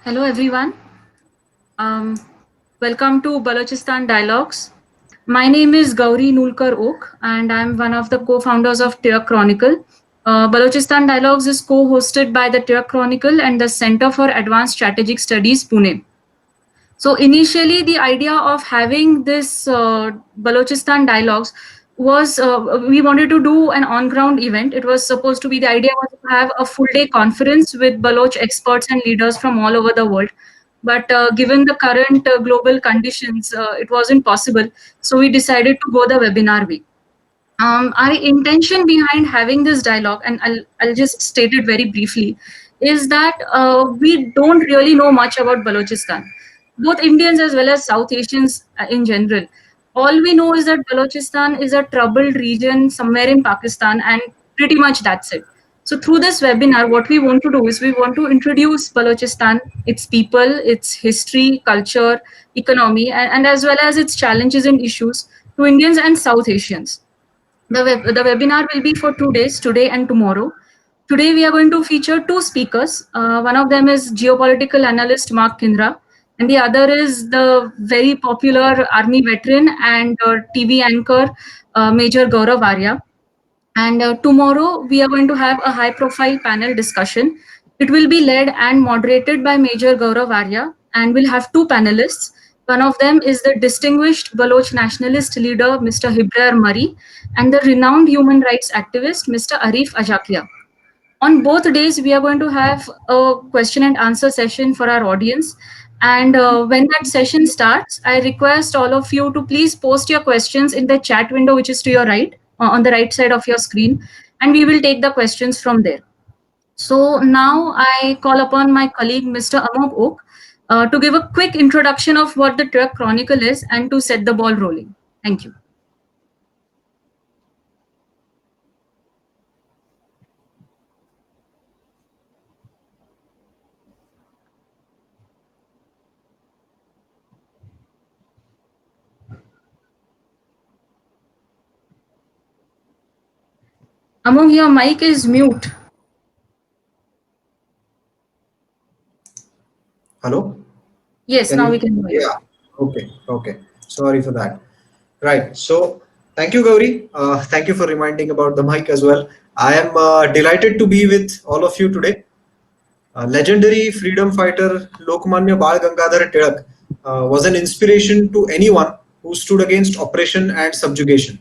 Hello, everyone. Um, Welcome to Balochistan Dialogues. My name is Gauri Nulkar Oak, and I'm one of the co founders of Tear Chronicle. Balochistan Dialogues is co hosted by the Tear Chronicle and the Center for Advanced Strategic Studies, Pune. So initially, the idea of having this Balochistan dialogues was we wanted to do an on-ground event. It was supposed to be the idea was to have a full-day conference with Baloch experts and leaders from all over the world. But given the current global conditions, it wasn't possible. So we decided to go the webinar way. Our intention behind having this dialogue, and I'll just state it very briefly, is that we don't really know much about Balochistan, both Indians as well as South Asians in general. All we know is that Balochistan is a troubled region somewhere in Pakistan, and pretty much that's it. So, through this webinar, what we want to do is we want to introduce Balochistan, its people, its history, culture, economy, and as well as its challenges and issues to Indians and South Asians. The webinar will be for 2 days, today and tomorrow. Today, we are going to feature two speakers. One of them is geopolitical analyst Mark Kindra, and the other is the very popular army veteran and TV anchor Major Gaurav Arya. And tomorrow, we are going to have a high profile panel discussion. It will be led and moderated by Major Gaurav Arya, and we'll have two panelists. One of them is the distinguished Baloch nationalist leader, Mr. Hibrar Murray, and the renowned human rights activist, Mr. Arif Ajakia. On both days, we are going to have a question and answer session for our audience. And when that session starts, I request all of you to please post your questions in the chat window, which is to your right, on the right side of your screen, and we will take the questions from there. So now I call upon my colleague, Mr. Amok Oak, to give a quick introduction of what the Truck Chronicle is and to set the ball rolling. Thank you. Amok, your mic is mute. Hello? Yes, Can now we you? can hear you. Yeah. Okay. Sorry for that. Right. So, thank you, Gauri. Thank you for reminding about the mic as well. I am delighted to be with all of you today. Legendary freedom fighter Lokmanya Bal Gangadhar Tilak was an inspiration to anyone who stood against oppression and subjugation.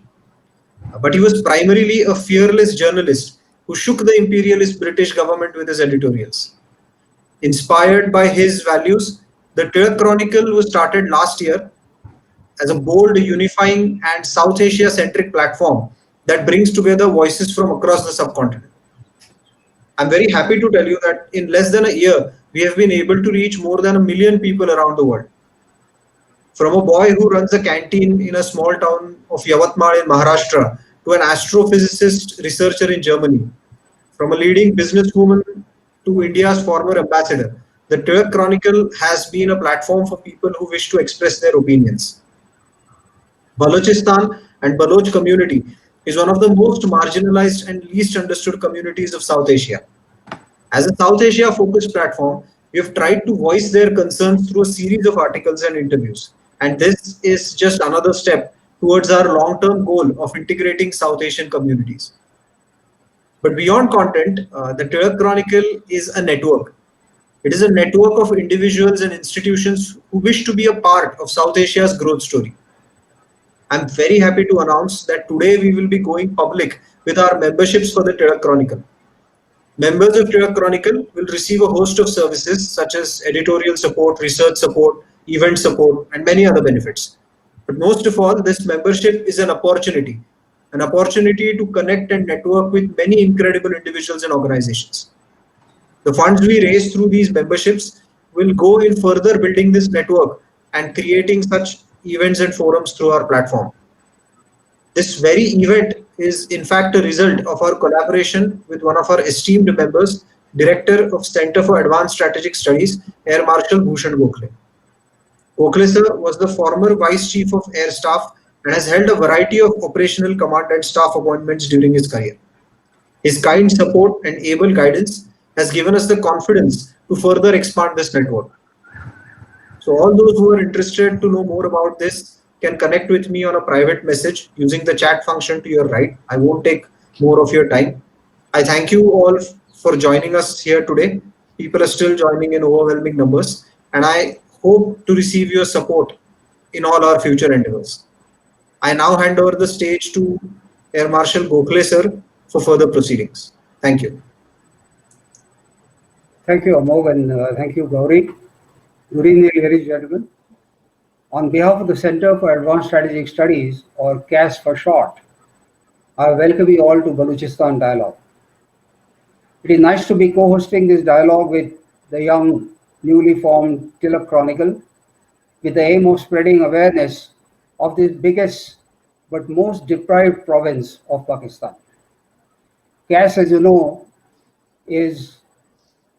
But he was primarily a fearless journalist who shook the imperialist British government with his editorials. Inspired by his values, the Tilak Chronicle was started last year as a bold, unifying, and South Asia centric platform that brings together voices from across the subcontinent. I'm very happy to tell you that in less than a year, we have been able to reach more than 1 million people around the world. From a boy who runs a canteen in a small town of Yavatmal in Maharashtra to an astrophysicist researcher in Germany, from a leading businesswoman to India's former ambassador, the Turk Chronicle has been a platform for people who wish to express their opinions. Balochistan and Baloch community is one of the most marginalized and least understood communities of South Asia. As a South Asia focused platform, we have tried to voice their concerns through a series of articles and interviews. And this is just another step towards our long term goal of integrating South Asian communities. But beyond content, the Turk Chronicle is a network. It is a network of individuals and institutions who wish to be a part of South Asia's growth story. I'm very happy to announce that today we will be going public with our memberships for the Turk Chronicle. Members of Turk Chronicle will receive a host of services such as editorial support, research support, event support, and many other benefits. But most of all, this membership is an opportunity to connect and network with many incredible individuals and organizations. The funds we raise through these memberships will go in further building this network and creating such events and forums through our platform. This very event is in fact a result of our collaboration with one of our esteemed members, Director of Center for Advanced Strategic Studies, Air Marshal Bhushan Gokhale. Gokhale sir was the former Vice Chief of Air Staff and has held a variety of operational command and staff appointments during his career. His kind support and able guidance has given us the confidence to further expand this network. So all those who are interested to know more about this can connect with me on a private message using the chat function to your right. I won't take more of your time. I thank you all for joining us here today. People are still joining in overwhelming numbers, and I hope to receive your support in all our future endeavors. I now hand over the stage to Air Marshal Gokhale sir for further proceedings. Thank you. Thank you, Amog, and thank you, Gauri. Good evening, ladies and gentlemen. On behalf of the Center for Advanced Strategic Studies, or CAS for short, I welcome you all to Balochistan Dialogue. It is nice to be co-hosting this dialogue with the young, newly formed Tilak Chronicle, with the aim of spreading awareness of this biggest but most deprived province of Pakistan. CAS, as you know, is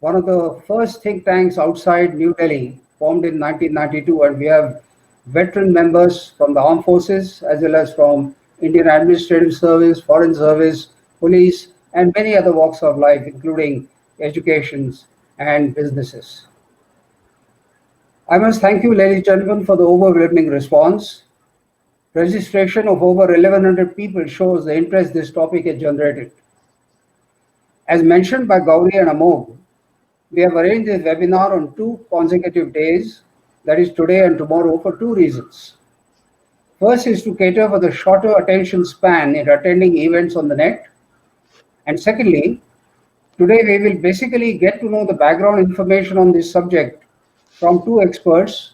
one of the first think tanks outside New Delhi, formed in 1992, and we have veteran members from the armed forces as well as from Indian Administrative Service, Foreign Service, police, and many other walks of life, including educations and businesses. I must thank you, ladies and gentlemen, for the overwhelming response. Registration of over 1,100 people shows the interest this topic has generated. As mentioned by Gauri and Amog, we have arranged this webinar on 2 consecutive days, that is today and tomorrow, for 2 reasons. First is to cater for the shorter attention span in attending events on the net. And secondly, today we will basically get to know the background information on this subject from 2 experts,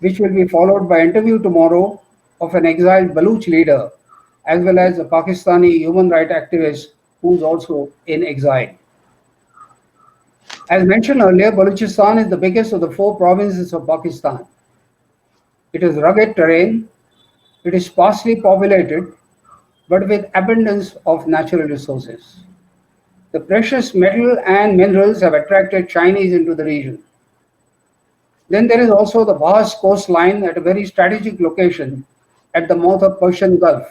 which will be followed by interview tomorrow of an exiled Baluch leader, as well as a Pakistani human rights activist who is also in exile. As mentioned earlier, Balochistan is the biggest of the 4 provinces of Pakistan. It is rugged terrain, it is sparsely populated, but with abundance of natural resources. The precious metal and minerals have attracted Chinese into the region. Then there is also the vast coastline at a very strategic location at the mouth of Persian Gulf.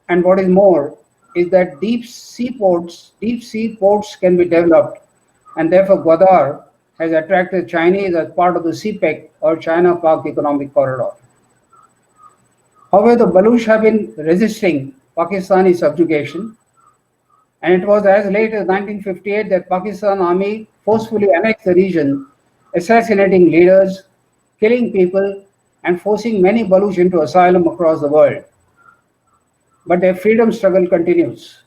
And what is more is that deep sea ports can be developed, and therefore Gwadar has attracted Chinese as part of the CPEC, or China-Pak Economic Corridor. However, the Baluch have been resisting Pakistani subjugation, and it was as late as 1958 that Pakistan Army forcefully annexed the region, assassinating leaders, killing people, and forcing many Baluch into asylum across the world. But their freedom struggle continues.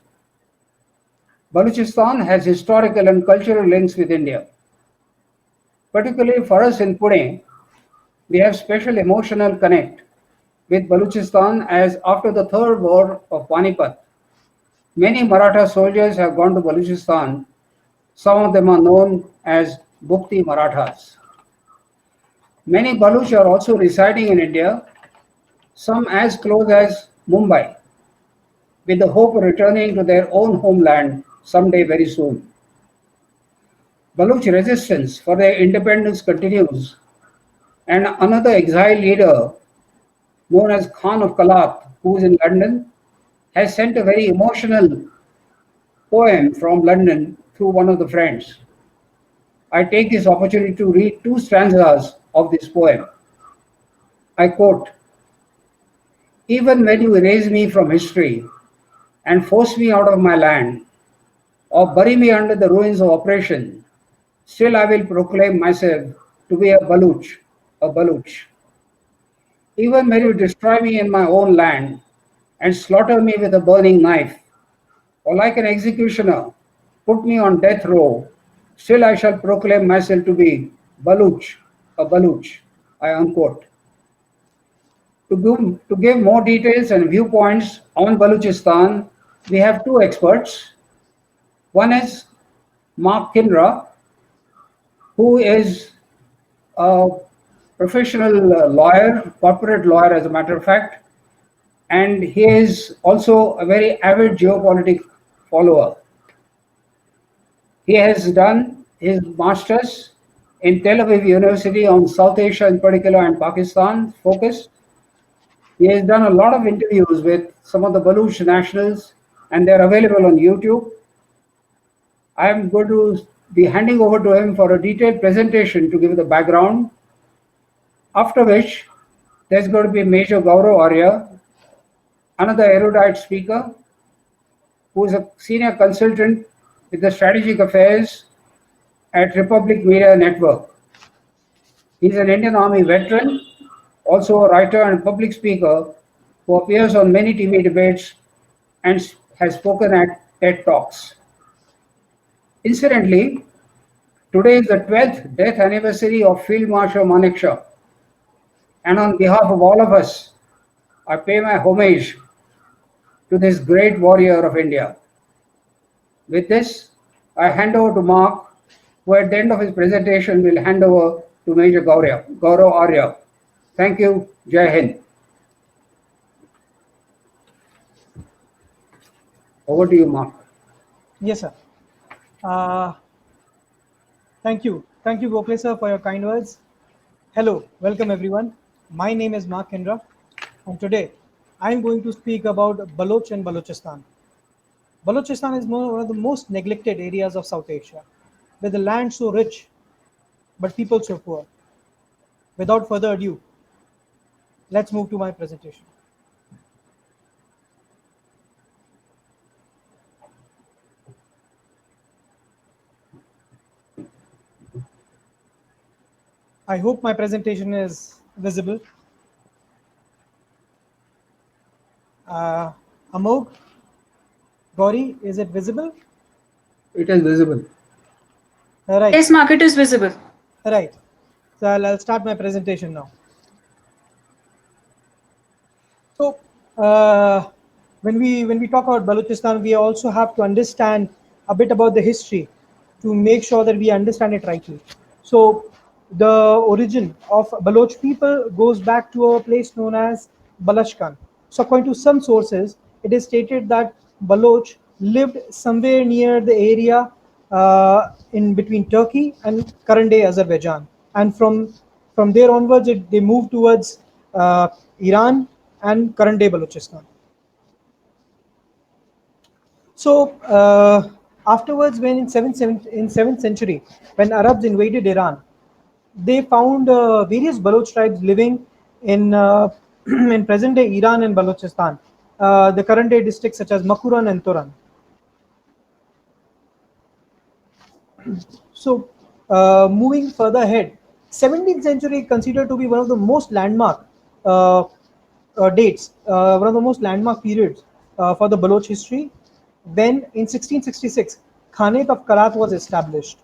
Balochistan has historical and cultural links with India. Particularly for us in Pune, we have special emotional connect with Balochistan, as after the Third War of Panipat, many Maratha soldiers have gone to Balochistan. Some of them are known as Bhukti Marathas. Many Baluch are also residing in India, some as close as Mumbai, with the hope of returning to their own homeland someday very soon. Baluch resistance for their independence continues, and another exile leader known as Khan of Kalat, who is in London, has sent a very emotional poem from London through one of the friends. I take this opportunity to read 2 stanzas of this poem. I quote, "Even when you erase me from history and force me out of my land, or bury me under the ruins of oppression, still I will proclaim myself to be a Baluch, a Baluch. Even when you destroy me in my own land and slaughter me with a burning knife, or like an executioner, put me on death row, still I shall proclaim myself to be Baluch, a Baluch." I unquote. To give more details and viewpoints on Balochistan, we have 2 experts. One is Mark Kinra, who is a professional lawyer, corporate lawyer as a matter of fact, and he is also a very avid geopolitics follower. He has done his master's in Tel Aviv University on South Asia in particular and Pakistan focus. He has done a lot of interviews with some of the Baluch nationals, and they're available on YouTube. I'm going to be handing over to him for a detailed presentation to give the background, after which there's going to be Major Gaurav Arya, another erudite speaker, who is a senior consultant with the strategic affairs at Republic Media Network. He's an Indian Army veteran, also a writer and public speaker who appears on many TV debates and has spoken at TED Talks. Incidentally, today is the 12th death anniversary of Field Marshal Manekshaw, and on behalf of all of us, I pay my homage to this great warrior of India. With this, I hand over to Mark, who at the end of his presentation will hand over to Major Gaurav Arya. Thank you. Jai Hind. Over to you, Mark. Yes, sir. Thank you. Thank you, Gokhale sir, for your kind words. Hello, welcome everyone. My name is Mark Indra, and today I am going to speak about Baloch and Balochistan. Balochistan is one of the most neglected areas of South Asia, with the land so rich, but people so poor. Without further ado, let's move to my presentation. I hope my presentation is visible. Amog, Gauri, is it visible? It is visible. Right. Yes, Mark, it is visible. Right. So I'll start my presentation now. So when we talk about Balochistan, we also have to understand a bit about the history to make sure that we understand it rightly. So the origin of Baloch people goes back to a place known as Balashkan. So according to some sources, it is stated that Baloch lived somewhere near the area in between Turkey and current-day Azerbaijan, and from there onwards, they moved towards Iran and current-day Balochistan. So afterwards, when in 7th century, when Arabs invaded Iran, they found various Baloch tribes living in in present-day Iran and Balochistan, the current-day districts such as Makuran and Turan. So moving further ahead, 17th century considered to be one of the most landmark dates, one of the most landmark periods for the Baloch history. Then in 1666, Khanate of Kalat was established.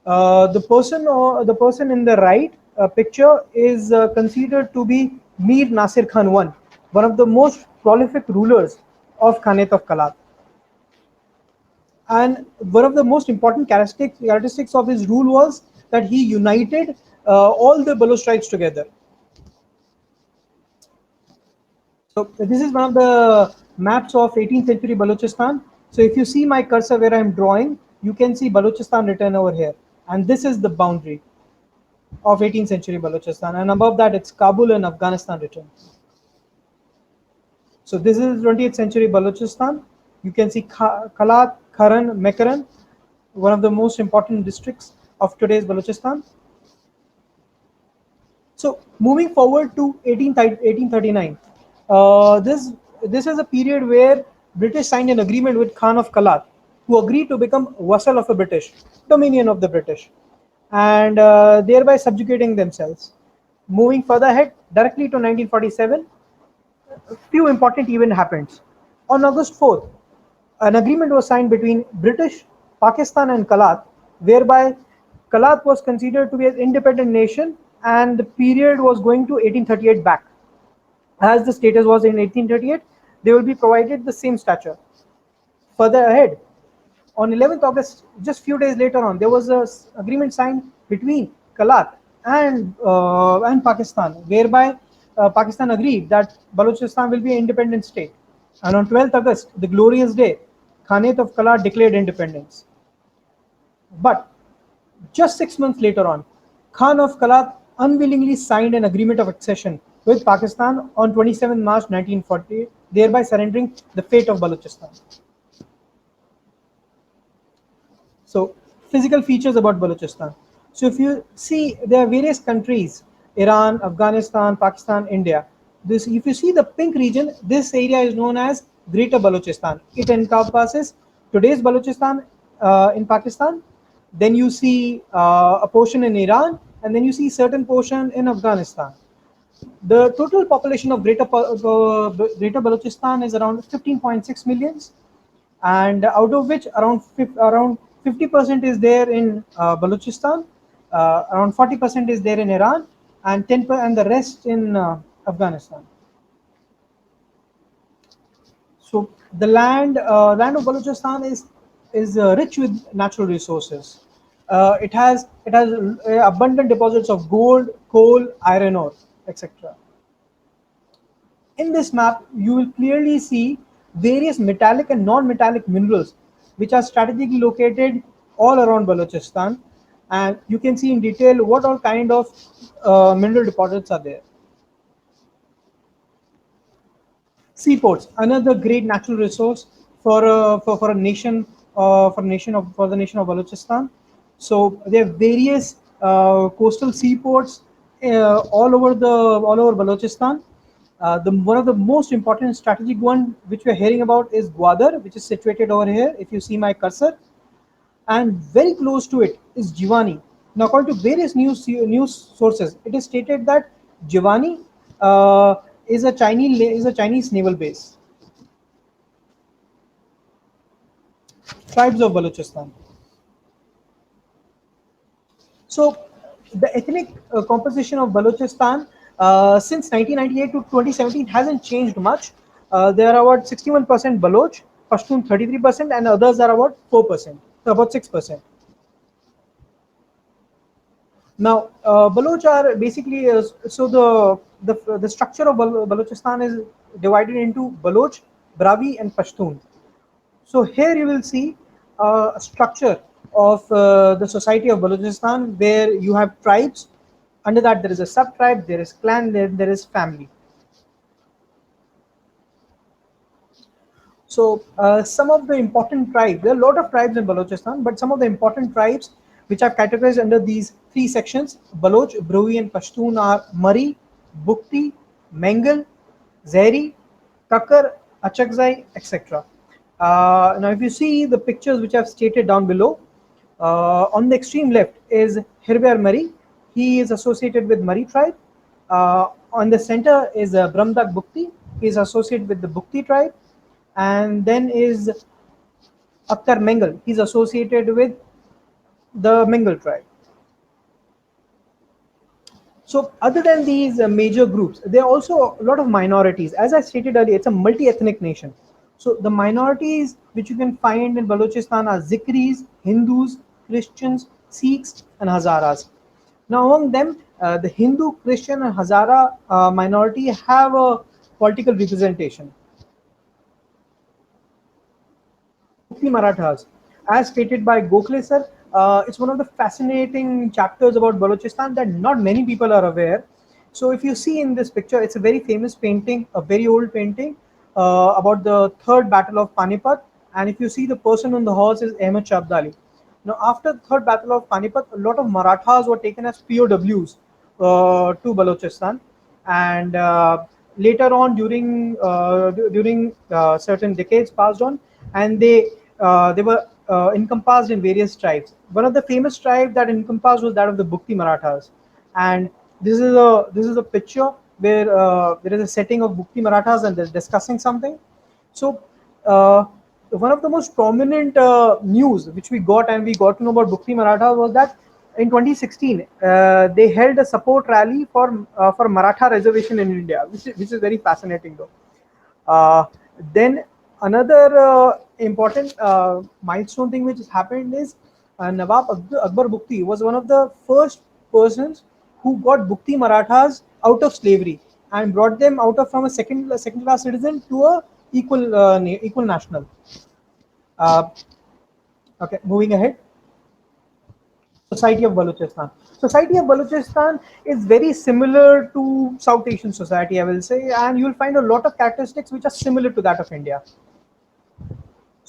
The person in the right picture is considered to be Mir Nasir Khan I, one of the most prolific rulers of Khanate of Kalat. And one of the most important characteristics of his rule was that he united all the Baloch tribes together. So this is one of the maps of 18th century Balochistan. So if you see my cursor where I am drawing, you can see Balochistan written over here. And this is the boundary of 18th century Balochistan. And above that, it's Kabul and Afghanistan written. So this is 20th century Balochistan. You can see Kalat, Kharan, Mekaran, one of the most important districts of today's Balochistan. So moving forward to 1839, this is a period where British signed an agreement with Khan of Kalat, who agreed to become vassal of the British, dominion of the British, and thereby subjugating themselves. Moving further ahead, directly to 1947, a few important events happened. On August 4th, an agreement was signed between British, Pakistan and Kalat, whereby Kalat was considered to be an independent nation and the period was going to 1838 back. As the status was in 1838, they will be provided the same stature. Further ahead, on 11th August, just few days later on, there was an agreement signed between Kalat and Pakistan, whereby Pakistan agreed that Balochistan will be an independent state. And on 12th August, the glorious day, Khanate of Kalat declared independence. But just 6 months later on, Khan of Kalat unwillingly signed an agreement of accession with Pakistan on 27 March 1940, thereby surrendering the fate of Balochistan. So physical features about Balochistan. So if you see, there are various countries: Iran, Afghanistan, Pakistan, India. This, if you see the pink region, this area is known as Greater Balochistan. It encompasses today's Balochistan in Pakistan. Then you see a portion in Iran, and then you see certain portion in Afghanistan. The total population of Greater Balochistan is around 15.6 millions, and out of which around 50% is there in Balochistan, around 40% is there in Iran, and and the rest in Afghanistan. So the land of Balochistan is rich with natural resources. It has abundant deposits of gold, coal, iron ore, etc. In this map, you will clearly see various metallic and non-metallic minerals which are strategically located all around Balochistan, and you can see in detail what all kind of mineral deposits are there. Seaports, another great natural resource for a nation for the nation of Balochistan. So there are various coastal seaports all over Balochistan. The one of the most important strategic one which we are hearing about is Gwadar, which is situated over here. If you see my cursor, and very close to it is Jiwani. Now, according to various news sources, it is stated that Jiwani is a Chinese naval base. Tribes of Balochistan. So, the ethnic composition of Balochistan since 1998 to 2017 hasn't changed much. There are about 61% Baloch, Pashtun 33%, and others are about 4%, about 6%. Now, Baloch are basically the structure of Balochistan is divided into Baloch, Bravi, and Pashtun. So here you will see a structure of the society of Balochistan where you have tribes. Under that, there is a sub tribe, there is clan, there is family. So some of the important tribes, there are a lot of tribes in Balochistan, but some of the important tribes which are categorized under these three sections, Baloch, Brui, and Pashtun, are Mari, Bukti, Mengal, Zehri, Kakar, Achakzai, etc. Now, if you see the pictures which I've stated down below, on the extreme left is Hirber Mari. He is associated with Mari tribe. On the center is Brahmdak Bukti. He is associated with the Bukti tribe. And then is Akhtar Mengal. He's associated with the Mengal tribe. So other than these major groups, there are also a lot of minorities. As I stated earlier, it's a multi-ethnic nation. So the minorities which you can find in Balochistan are Zikris, Hindus, Christians, Sikhs, and Hazaras. Now among them, the Hindu, Christian, and Hazara minority have a political representation. Mukti Marathas. As stated by Gokhale sir, it's one of the fascinating chapters about Balochistan that not many people are aware. So if you see in this picture, it's a very famous painting, a very old painting about the third battle of Panipat. And if you see, the person on the horse is Ahmed Shabdali. Now, after the third battle of Panipat, a lot of Marathas were taken as POWs to Balochistan, and later on, during certain decades passed on, and they were encompassed in various tribes. One of the famous tribes that encompassed was that of the Bukti Marathas, and this is a picture where there is a setting of Bukti Marathas and they're discussing something. So one of the most prominent news which we got to know about Bukti Marathas was that in 2016 they held a support rally for Maratha reservation in India, which is very fascinating though. Then another important milestone thing which has happened is Nawab Akbar Bukti was one of the first persons who got Bukti Marathas out of slavery and brought them out of from a second class citizen to a equal national. Uh, okay, moving ahead. Society of Balochistan. Society of Balochistan is very similar to South Asian society, I will say, and you will find a lot of characteristics which are similar to that of India.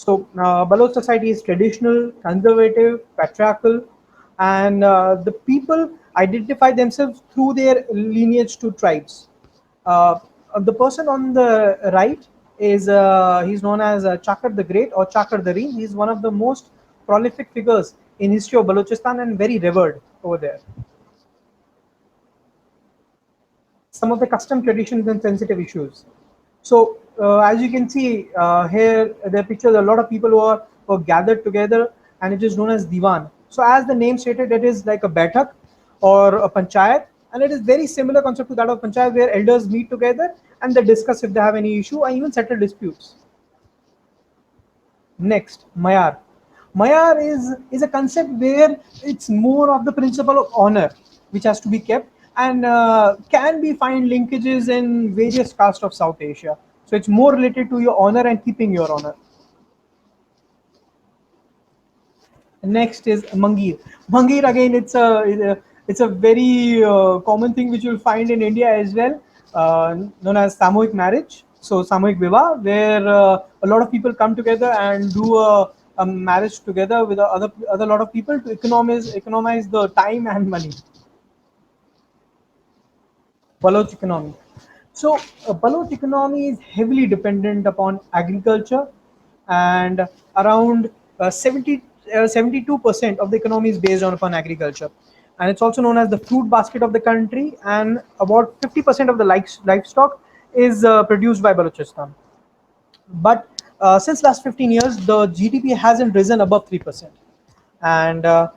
So Baloch society is traditional, conservative, patriarchal, and the people identify themselves through their lineage to tribes. Uh, the person on the right is he's known as Chakar the Great or Chakar the Reen. He's one of the most prolific figures in history of Balochistan and very revered over there. Some of the custom traditions and sensitive issues. So as you can see here, the picture, a lot of people who are gathered together, and it is known as Diwan. So as the name stated, it is like a Baitak or a Panchayat, and it is very similar concept to that of Panchayat, where elders meet together and they discuss if they have any issue and even settle disputes. Next, Mayar. Mayar is a concept where it's more of the principle of honor, which has to be kept, and can be find linkages in various castes of South Asia. So it's more related to your honor and keeping your honor. Next is Mangir. Mangir again, it's a very common thing which you'll find in India as well, known as Samohik marriage. So Samohik Vivah, where a lot of people come together and do a marriage together with other lot of people to economize the time and money. Baloch economy. So Baloch economy is heavily dependent upon agriculture, and around 72% of the economy is based on upon agriculture, and it's also known as the fruit basket of the country. And about 50% of the livestock is produced by Balochistan. But since last 15 years, the GDP hasn't risen above 3%, and uh,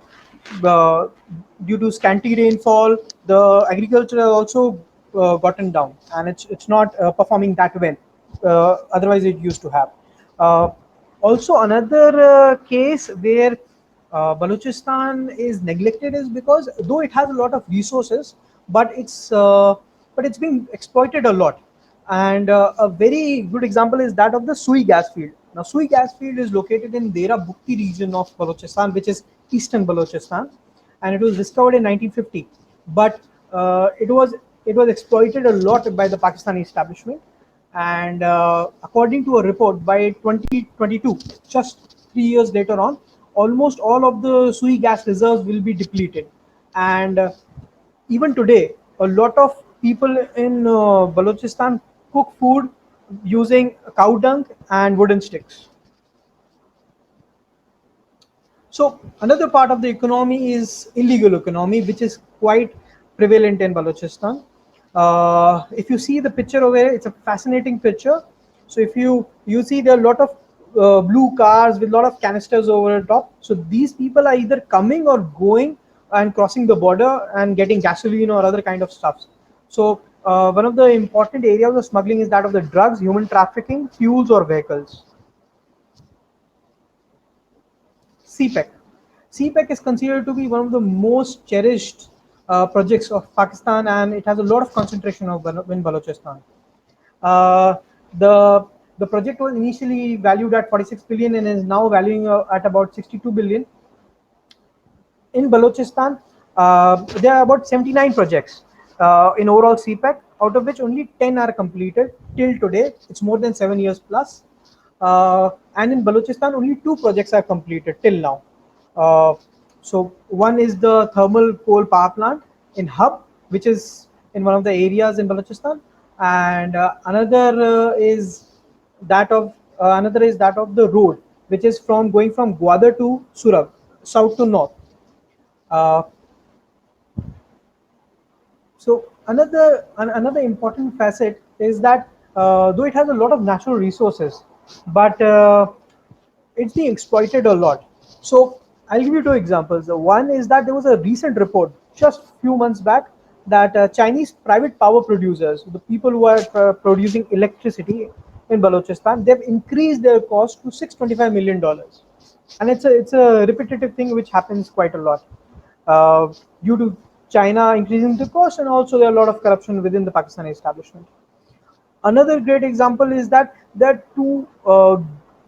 due to scanty rainfall, the agriculture has also gotten down, and it's not performing that well. Otherwise, it used to have. Uh, Also, another case where Balochistan is neglected is because though it has a lot of resources, but it's being exploited a lot. And a very good example is that of the Sui gas field. Now, Sui gas field is located in Dera Bukti region of Balochistan, which is eastern Balochistan, and it was discovered in 1950. But it was exploited a lot by the Pakistani establishment, and according to a report by 2022, just 3 years later on, almost all of the Sui gas reserves will be depleted. And even today, a lot of people in Balochistan cook food using cow dung and wooden sticks. So another part of the economy is illegal economy, which is quite prevalent in Balochistan. If you see the picture over here, it's a fascinating picture. So if you see there are a lot of blue cars with a lot of canisters over the top. So these people are either coming or going and crossing the border and getting gasoline or other kind of stuffs. So one of the important areas of smuggling is that of the drugs, human trafficking, fuels, or vehicles. CPEC. CPEC is considered to be one of the most cherished projects of Pakistan, and it has a lot of concentration of in Balochistan. Uh, the the project was initially valued at 46 billion and is now valuing at about 62 billion. In Balochistan, there are about 79 projects in overall CPEC, out of which only 10 are completed till today. It's more than 7 years plus. And in Balochistan, only 2 projects are completed till now. Uh, so one is the thermal coal power plant in Hub, which is in one of the areas in Balochistan, and another is that of the road, which is from going from Gwadar to Surab, south to north. Uh, so another important facet is that though it has a lot of natural resources, but it's being exploited a lot. So I'll give you 2 examples. One is that there was a recent report just few months back that Chinese private power producers, the people who are producing electricity in Balochistan, they've increased their cost to $625 million, and it's a repetitive thing which happens quite a lot uh, due to China increasing the cost, and also there are a lot of corruption within the Pakistani establishment. Another great example is that there are two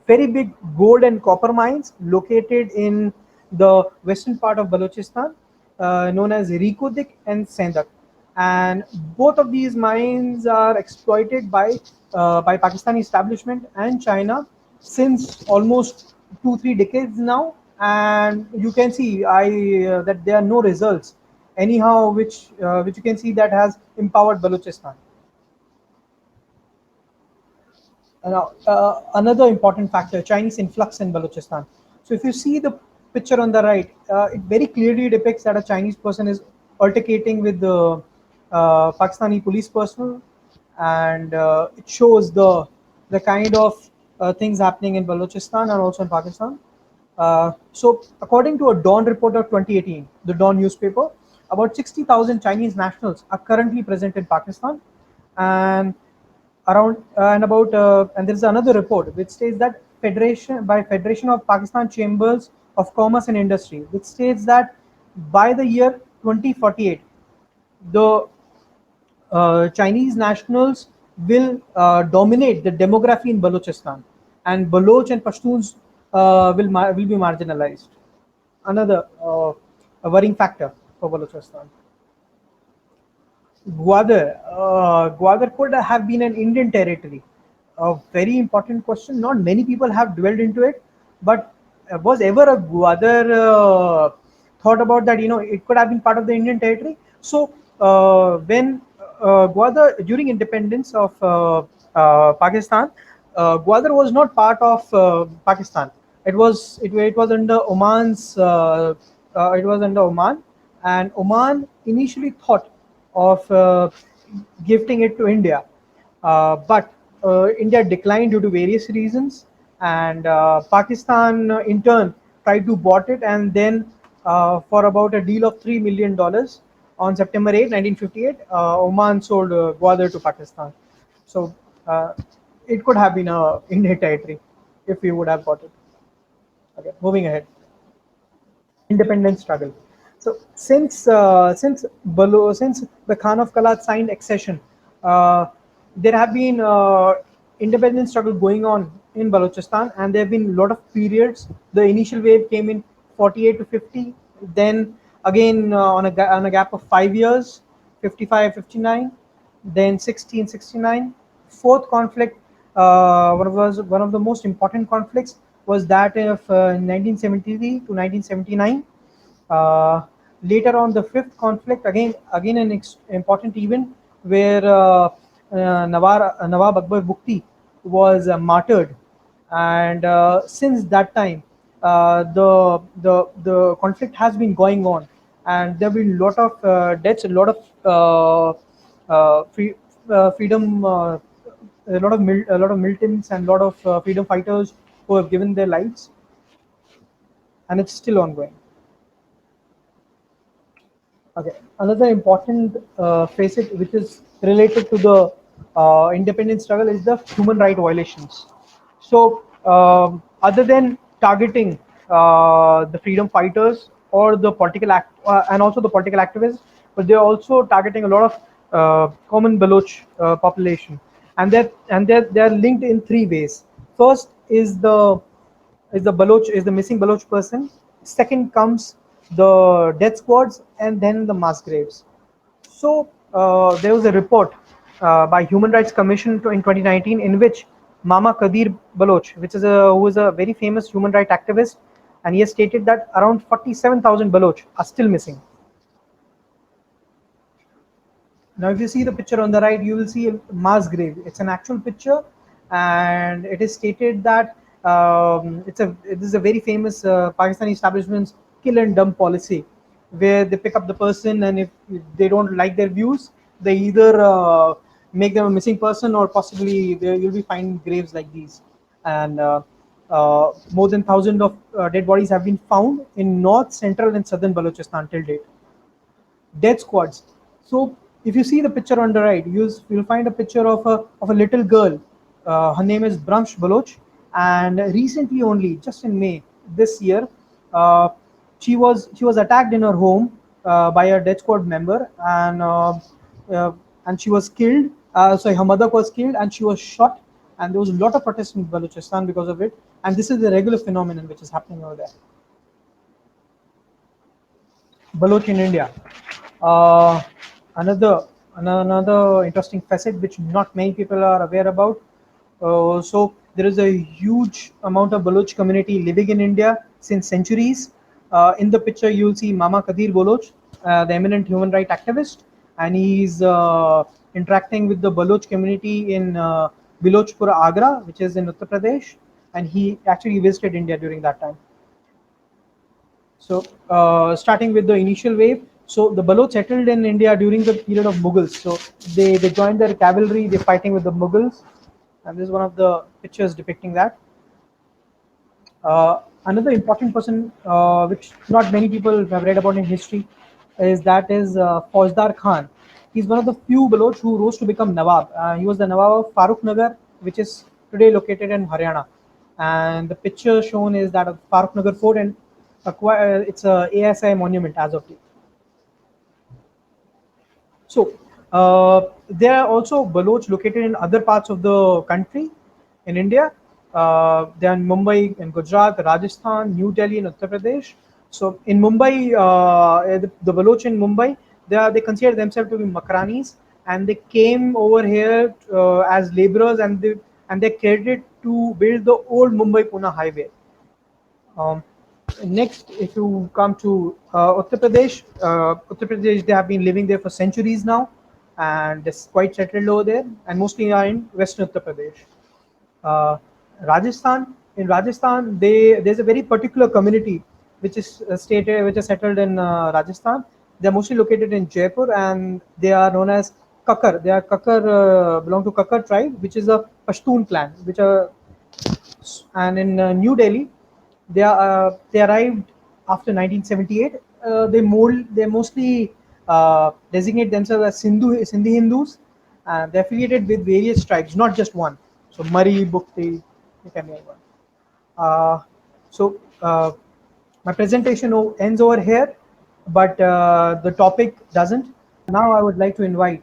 very big gold and copper mines located in the western part of Balochistan, known as Rikudik and Sendak. And both of these mines are exploited by Pakistani establishment and China since almost 2-3 decades now, and you can see that there are no results anyhow, which you can see that has empowered Balochistan. Now, another important factor, Chinese influx in Balochistan. So if you see the picture on the right, it very clearly depicts that a Chinese person is altercating with the Pakistani police personnel, and it shows the kind of things happening in Balochistan and also in Pakistan. So according to a Dawn report of 2018, the Dawn newspaper, about 60,000 Chinese nationals are currently present in Pakistan, and around and about and there is another report which states that Federation of Pakistan Chambers of Commerce and Industry, which states that by the year 2048 the Chinese nationals will dominate the demography in Balochistan, and Baloch and Pashtuns will be marginalized. Another a worrying factor for Balochistan. Gwadar could have been an Indian territory. A very important question. Not many people have dwelled into it, but was ever a Gwadar thought about that? It could have been part of the Indian territory. So when Gwadar during independence of Pakistan, Gwadar was not part of Pakistan. It was under Oman's. It was under Oman, and Oman initially thought of gifting it to India, but India declined due to various reasons, and Pakistan in turn tried to bought it, and then for about a deal of $3 million on September 8, 1958, Oman sold Gwadar to Pakistan. So uh, it could have been a Indian territory if we would have bought it. Okay, moving ahead. Independence struggle. So since the Khan of Kalat signed accession, there have been independence struggle going on in Balochistan, and there have been a lot of periods. The initial wave came in 48 to 50, then again on a gap of 5 years, 55, 59, then 1669. Fourth conflict, one of the most important conflicts, was that of 1973 to 1979. Uh, Later on, the fifth conflict, again an important event where Nawab Akbar Bukti was martyred, and since that time, the conflict has been going on, and there have been a lot of deaths, a lot of freedom, a lot of militants and a lot of freedom fighters who have given their lives, and it's still ongoing. Okay, another important facet which is related to the independence struggle is the human right violations. So, other than targeting the freedom fighters or the political act and also the political activists, but they're also targeting a lot of common Baloch population, and they're linked in three ways. First is the missing Baloch person. Second comes the death squads, and then the mass graves. So there was a report by Human Rights Commission in 2019 in which Mama Kadir Baloch, who is a very famous human rights activist, and he has stated that around 47,000 Baloch are still missing. Now, if you see the picture on the right, you will see a mass grave. It's an actual picture, and it is stated that it is a very famous Pakistani establishment's kill and dump policy, where they pick up the person, and if they don't like their views, they either make them a missing person, or possibly you'll be finding graves like these. And more than 1,000 of dead bodies have been found in north, central, and southern Balochistan till date. Death squads. So if you see the picture on the right, you'll find a picture of a little girl. Her name is Bramsh Baloch, and recently, only just in May this year, she was attacked in her home by a death squad member, and she was killed. So her mother was killed, and she was shot. And there was a lot of protest in Balochistan because of it. And this is the regular phenomenon which is happening over there. Baloch in India. Uh, another interesting facet which not many people are aware about. So there is a huge amount of Baloch community living in India since centuries. In the picture, you'll see Mama Kadir Baloch, the eminent human rights activist, and he's interacting with the Baloch community in Balochpur, Agra, which is in Uttar Pradesh, and he actually visited India during that time. So, starting with the initial wave, so the Baloch settled in India during the period of Mughals. So they joined their cavalry, they're fighting with the Mughals, and this is one of the pictures depicting that. Another important person, which not many people have read about in history, is Fauzdar Khan. He's one of the few Baloch who rose to become Nawab. He was the Nawab of Farooq Nagar, which is today located in Haryana. And the picture shown is that of Farooq Nagar Fort, and it's a ASI monument as of date. So there are also Baloch located in other parts of the country in India. They are in Mumbai, in Gujarat, Rajasthan, New Delhi, and Uttar Pradesh. So in Mumbai, the Baloch in Mumbai, they consider themselves to be Makranis, and they came over here as laborers, and they're credited to build the old Mumbai-Pune highway. Next, if you come to Uttar Pradesh, they have been living there for centuries now, and they're quite settled over there, and mostly are in Western Uttar Pradesh. In Rajasthan, there's a very particular community which is settled in Rajasthan. They're mostly located in Jaipur, and they are known as Kakar. They are Kakar, belong to Kakar tribe, which is a Pashtun clan. And in New Delhi, they arrived after 1978. They mostly designate themselves as Sindhi Hindus, and they're affiliated with various tribes, not just one. So Mari, Bukti, it can be one. My presentation ends over here, but the topic doesn't. Now I would like to invite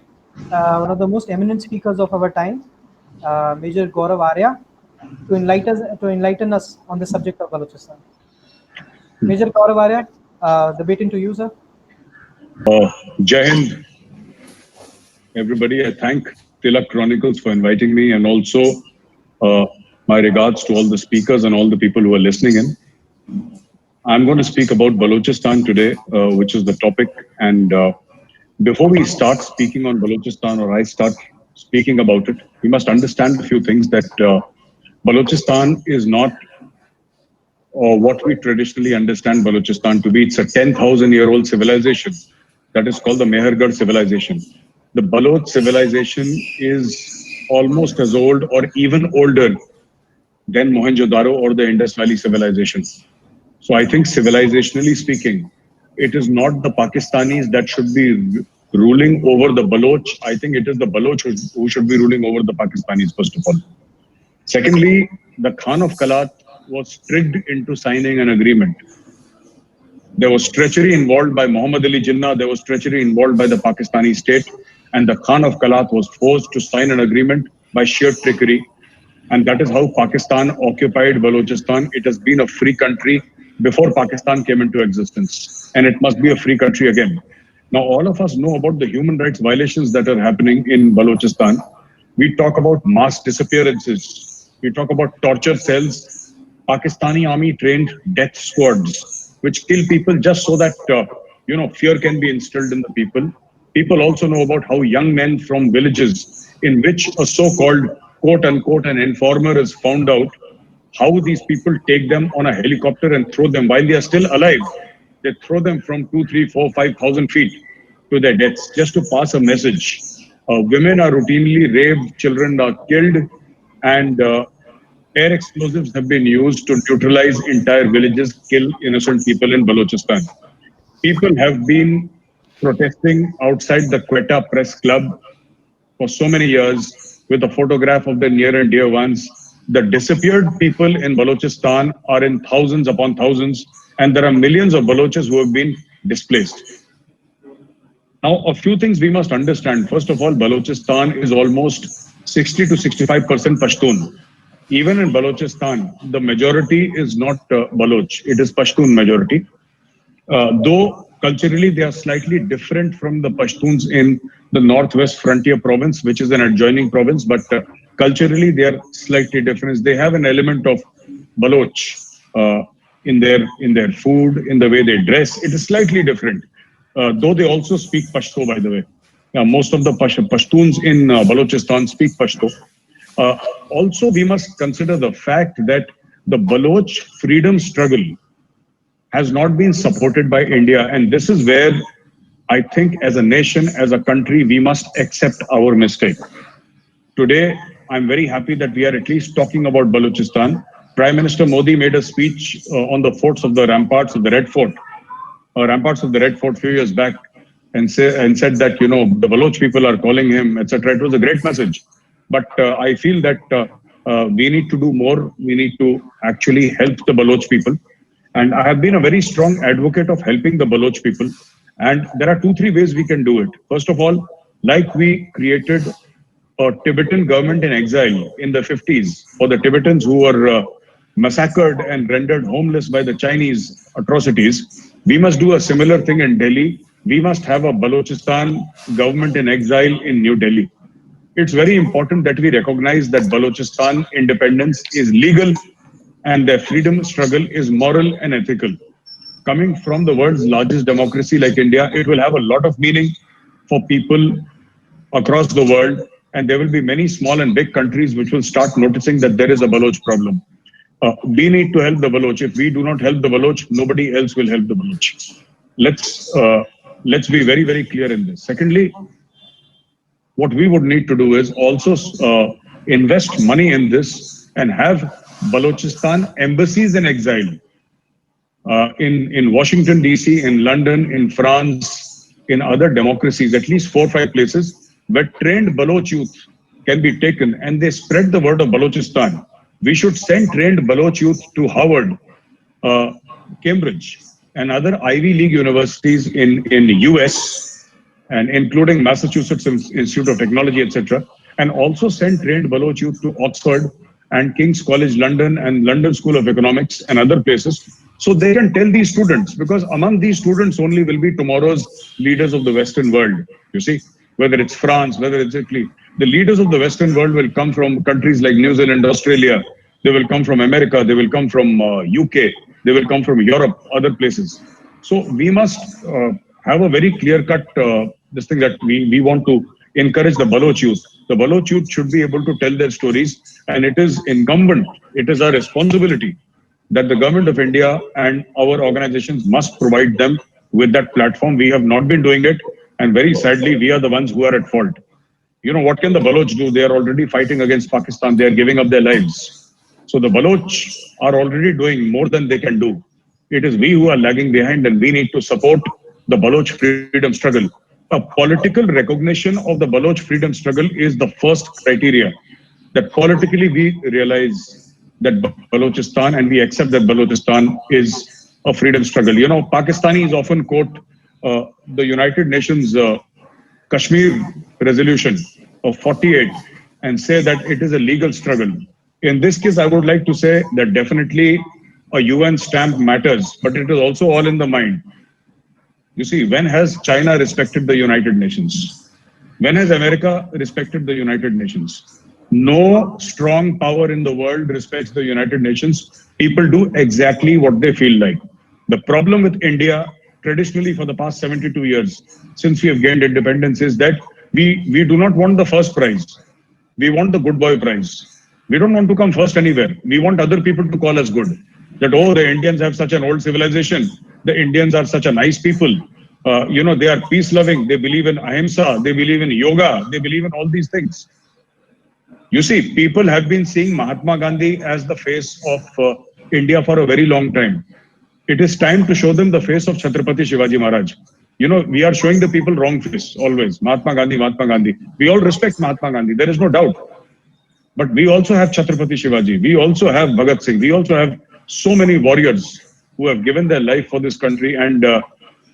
one of the most eminent speakers of our time, Major Gaurav Arya, to enlighten us on the subject of Balochistan. Major Gaurav Arya, the baton to you, sir. Jai Hind, everybody. I thank Tilak Chronicles for inviting me, and also my regards to all the speakers and all the people who are listening in. I'm going to speak about Balochistan today, which is the topic. And before we start speaking on Balochistan, or I start speaking about it, we must understand a few things, that Balochistan is not what we traditionally understand Balochistan to be. It's a 10,000-year-old civilization that is called the Mehergarh civilization. The Baloch civilization is almost as old or even older than Mohenjo-daro or the Indus Valley civilization. So I think civilizationally speaking, it is not the Pakistanis that should be ruling over the Baloch. I think it is the Baloch who should be ruling over the Pakistanis, first of all. Secondly, the Khan of Kalat was tricked into signing an agreement. There was treachery involved by Muhammad Ali Jinnah, there was treachery involved by the Pakistani state, and the Khan of Kalat was forced to sign an agreement by sheer trickery. And that is how Pakistan occupied Balochistan. It has been a free country before Pakistan came into existence, and it must be a free country again. Now, all of us know about the human rights violations that are happening in Balochistan. We talk about mass disappearances. We talk about torture cells. Pakistani army trained death squads, which kill people just so that, fear can be instilled in the people. People also know about how young men from villages in which a so-called quote-unquote an informer is found out, how these people take them on a helicopter and throw them while they are still alive. They throw them from 2, 3, 4, 5,000 feet to their deaths just to pass a message. Women are routinely raped, children are killed, and air explosives have been used to neutralize entire villages, kill innocent people in Balochistan. People have been protesting outside the Quetta Press Club for so many years with a photograph of their near and dear ones. The disappeared people in Balochistan are in thousands upon thousands, and there are millions of Balochis who have been displaced. Now, a few things we must understand. First of all, Balochistan is almost 60 to 65% Pashtun. Even in Balochistan, the majority is not Baloch, it is Pashtun majority. Though culturally they are slightly different from the Pashtuns in the Northwest Frontier province, which is an adjoining province, but Culturally, they are slightly different. They have an element of Baloch in their food, in the way they dress. It is slightly different. Though they also speak Pashto, by the way. Most of the Pashtuns in Balochistan speak Pashto. Also, we must consider the fact that the Baloch freedom struggle has not been supported by India. And this is where I think as a nation, as a country, we must accept our mistake. Today, I'm very happy that we are at least talking about Balochistan. Prime Minister Modi made a speech on the forts of the ramparts of the Red Fort, a few years back, and said that, you know, the Baloch people are calling him, etc. It was a great message. But I feel that we need to do more. We need to actually help the Baloch people. And I have been a very strong advocate of helping the Baloch people. And there are 2-3 ways we can do it. First of all, like we created a Tibetan government in exile in the 50s for the Tibetans who were massacred and rendered homeless by the Chinese atrocities, we must do a similar thing in Delhi. We must have a Balochistan government in exile in New Delhi. It's very important that we recognize that Balochistan independence is legal and their freedom struggle is moral and ethical. Coming from the world's largest democracy like India, it will have a lot of meaning for people across the world, and there will be many small and big countries which will start noticing that there is a Baloch problem. We need to help the Baloch. If we do not help the Baloch, nobody else will help the Baloch. Let's be very, very clear in this. Secondly, what we would need to do is also invest money in this and have Balochistan embassies in exile in Washington, D.C., in London, in France, in other democracies, at least 4 or 5 places where trained Baloch youth can be taken and they spread the word of Balochistan. We should send trained Baloch youth to Harvard, Cambridge, and other Ivy League universities in the US, and including Massachusetts Institute of Technology, etc., and also send trained Baloch youth to Oxford and King's College London and London School of Economics and other places, so they can tell these students, because among these students only will be tomorrow's leaders of the Western world. You see, whether it's France, whether it's Italy, the leaders of the Western world will come from countries like New Zealand, Australia, they will come from America, they will come from UK, they will come from Europe, other places. So we must have a very clear-cut this thing that we want to encourage the Baloch youth. The Baloch youth should be able to tell their stories, and it is incumbent, it is our responsibility that the government of India and our organizations must provide them with that platform. We have not been doing it, and very sadly, we are the ones who are at fault. You know, what can the Baloch do? They are already fighting against Pakistan. They are giving up their lives. So the Baloch are already doing more than they can do. It is we who are lagging behind, and we need to support the Baloch freedom struggle. A political recognition of the Baloch freedom struggle is the first criteria, that politically we realize that Balochistan and we accept that Balochistan is a freedom struggle. You know, Pakistanis often quote the United Nations Kashmir resolution of 48 and say that it is a legal struggle. In this case, I would like to say that definitely a UN stamp matters, but it is also all in the mind. You see, when has China respected the United Nations? When has America respected the United Nations? No strong power in the world respects the United Nations. People do exactly what they feel like. The problem with India, traditionally for the past 72 years, since we have gained independence, is that we do not want the first prize. We want the good boy prize. We don't want to come first anywhere. We want other people to call us good. That, oh, the Indians have such an old civilization. The Indians are such a nice people. You know, they are peace-loving. They believe in ahimsa. They believe in yoga. They believe in all these things. You see, people have been seeing Mahatma Gandhi as the face of India for a very long time. It is time to show them the face of Chhatrapati Shivaji Maharaj. You know, we are showing the people wrong face always. Mahatma Gandhi, Mahatma Gandhi. We all respect Mahatma Gandhi. There is no doubt. But we also have Chhatrapati Shivaji. We also have Bhagat Singh. We also have so many warriors who have given their life for this country, and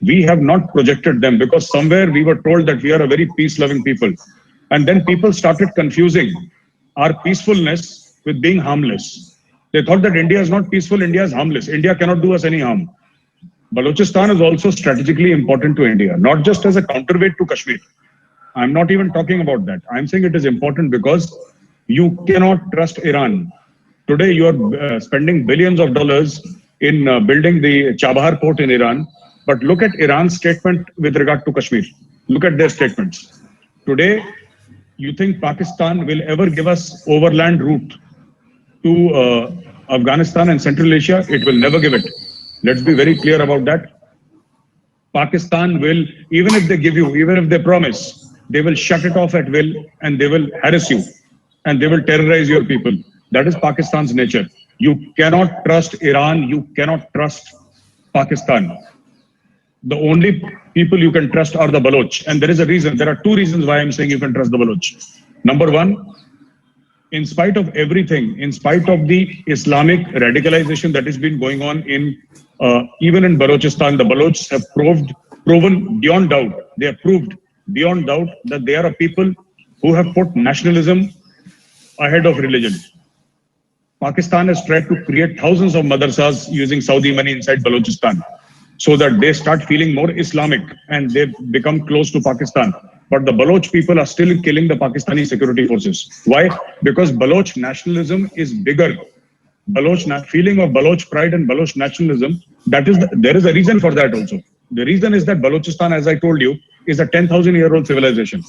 we have not projected them because somewhere we were told that we are a very peace-loving people. And then people started confusing our peacefulness with being harmless. They thought that India is not peaceful, India is harmless. India cannot do us any harm. Balochistan is also strategically important to India, not just as a counterweight to Kashmir. I'm not even talking about that. I'm saying it is important because You cannot trust Iran. Today, you are spending billions of dollars in building the Chabahar port in Iran. But look at Iran's statement with regard to Kashmir. Look at their statements. Today, you think Pakistan will ever give us overland route to Afghanistan and Central Asia? It will never give it. Let's be very clear about that. Pakistan will, even if they give you, even if they promise, they will shut it off at will and they will harass you and they will terrorize your people. That is Pakistan's nature. You cannot trust Iran. You cannot trust Pakistan. The only people you can trust are the Baloch. And there is a reason. There are two reasons why I'm saying you can trust the Baloch. Number one, in spite of everything, in spite of the Islamic radicalization that has been going on in even in Balochistan, the Balochs have proven beyond doubt. They have proved beyond doubt that they are a people who have put nationalism ahead of religion. Pakistan has tried to create thousands of madrasas using Saudi money inside Balochistan so that they start feeling more Islamic and they become close to Pakistan. But the Baloch people are still killing the Pakistani security forces. Why? Because Baloch nationalism is bigger. Feeling of Baloch pride and Baloch nationalism, there is a reason for that also. The reason is that Balochistan, as I told you, is a 10,000-year-old civilization.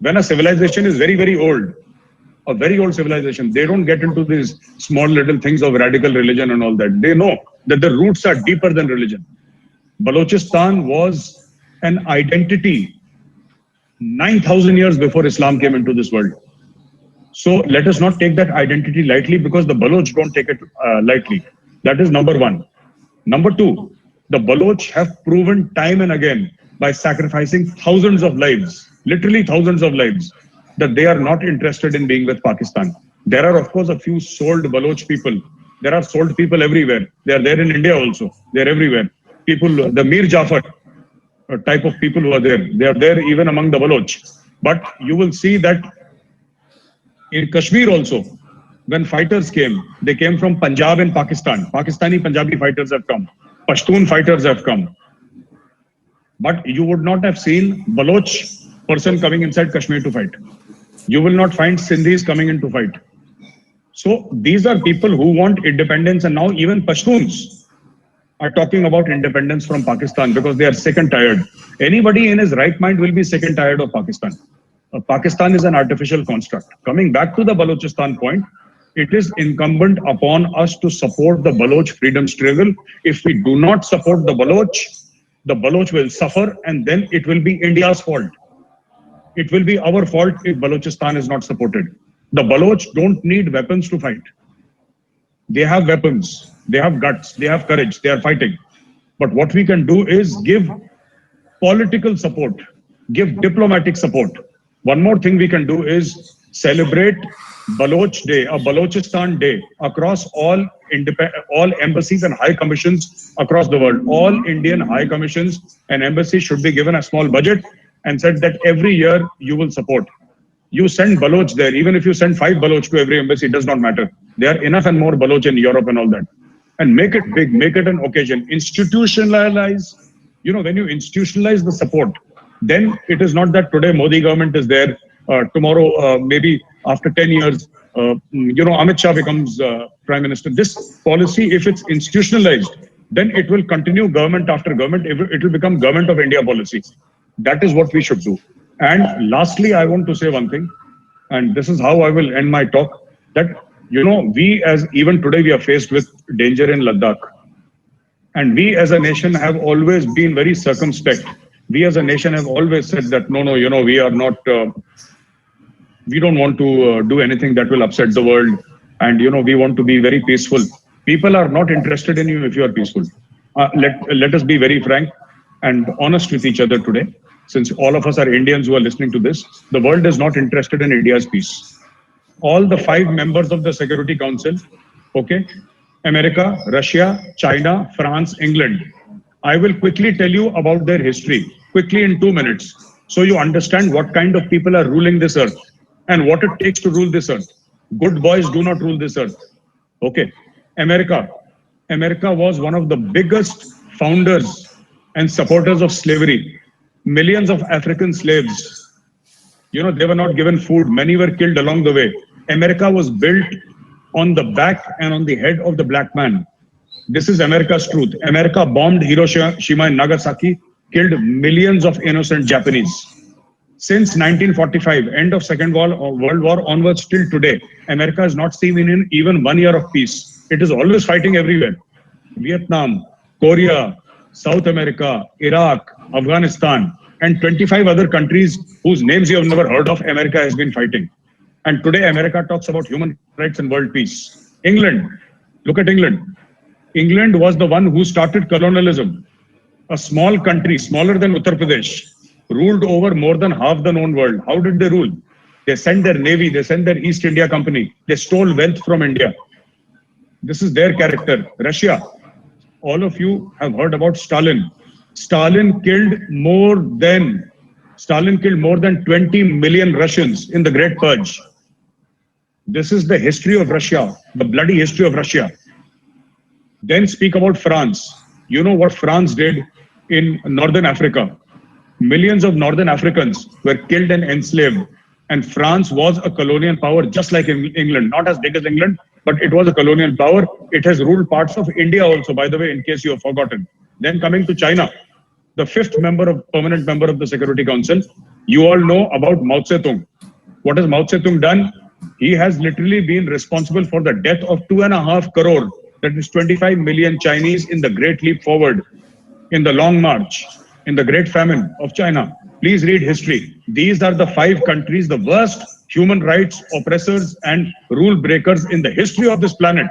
When a civilization is very, very old, a very old civilization, they don't get into these small little things of radical religion and all that. They know that the roots are deeper than religion. Balochistan was an identity 9,000 years before Islam came into this world. So let us not take that identity lightly because the Baloch don't take it lightly. That is number one. Number two, the Baloch have proven time and again by sacrificing thousands of lives, literally thousands of lives, that they are not interested in being with Pakistan. There are, of course, a few sold Baloch people. There are sold people everywhere. They are there in India also. They are everywhere. People, the Mir Jafar type of people who are there. They are there even among the Baloch. But you will see that in Kashmir also, when fighters came, they came from Punjab and Pakistan. Pakistani Punjabi fighters have come. Pashtun fighters have come. But you would not have seen Baloch person coming inside Kashmir to fight. You will not find Sindhis coming in to fight. So these are people who want independence, and now even Pashtuns are talking about independence from Pakistan because they are sick and tired. Anybody in his right mind will be sick and tired of Pakistan. Pakistan is an artificial construct. Coming back to the Balochistan point, it is incumbent upon us to support the Baloch freedom struggle. If we do not support the Baloch will suffer, and then it will be India's fault. It will be our fault if Balochistan is not supported. The Baloch don't need weapons to fight. They have weapons, they have guts, they have courage, they are fighting. But what we can do is give political support, give diplomatic support. One more thing we can do is celebrate Baloch Day, a Balochistan Day across all embassies and high commissions across the world. All Indian high commissions and embassies should be given a small budget and said that every year you will support. You send Baloch there, even if you send 5 Baloch to every embassy, it does not matter. There are enough and more Baloch in Europe and all that. And make it big, make it an occasion. Institutionalize, when you institutionalize the support, then it is not that today Modi government is there, tomorrow, maybe after 10 years, Amit Shah becomes Prime Minister. This policy, if it's institutionalized, then it will continue government after government. It will become government of India policy. That is what we should do. And lastly, I want to say one thing, and this is how I will end my talk, that, even today, we are faced with danger in Ladakh. And we as a nation have always been very circumspect. We as a nation have always said that, no, we are not, we don't want to do anything that will upset the world. And, we want to be very peaceful. People are not interested in you if you are peaceful. Let us be very frank and honest with each other today. Since all of us are Indians who are listening to this, the world is not interested in India's peace. All the 5 members of the Security Council, okay, America, Russia, China, France, England. I will quickly tell you about their history, quickly in 2 minutes, so you understand what kind of people are ruling this earth and what it takes to rule this earth. Good boys do not rule this earth. Okay, America was one of the biggest founders and supporters of slavery. Millions of African slaves, they were not given food. Many were killed along the way. America was built on the back and on the head of the black man. This is America's truth. America bombed Hiroshima and Nagasaki, killed millions of innocent Japanese. Since 1945, end of Second World War onwards till today, America has not seen in even 1 year of peace. It is always fighting everywhere. Vietnam, Korea, South America, Iraq, Afghanistan, and 25 other countries whose names you have never heard of, America has been fighting. And today, America talks about human rights and world peace. England, look at England. England was the one who started colonialism. A small country, smaller than Uttar Pradesh, ruled over more than half the known world. How did they rule? They sent their navy, they sent their East India Company, they stole wealth from India. This is their character. Russia, all of you have heard about Stalin. Stalin killed more than 20 million Russians in the Great Purge. This is the history of Russia, the bloody history of Russia. Then speak about France. You know what France did in Northern Africa. Millions of Northern Africans were killed and enslaved. And France was a colonial power just like England, not as big as England, but it was a colonial power. It has ruled parts of India also, by the way, in case you have forgotten. Then coming to China, the fifth permanent member of the Security Council, you all know about Mao Zedong. What has Mao Zedong done? He has literally been responsible for the death of 2.5 crore, that is 25 million Chinese in the Great Leap Forward, in the Long March, in the Great Famine of China. Please read history. These are the 5 countries, the worst human rights oppressors and rule breakers in the history of this planet,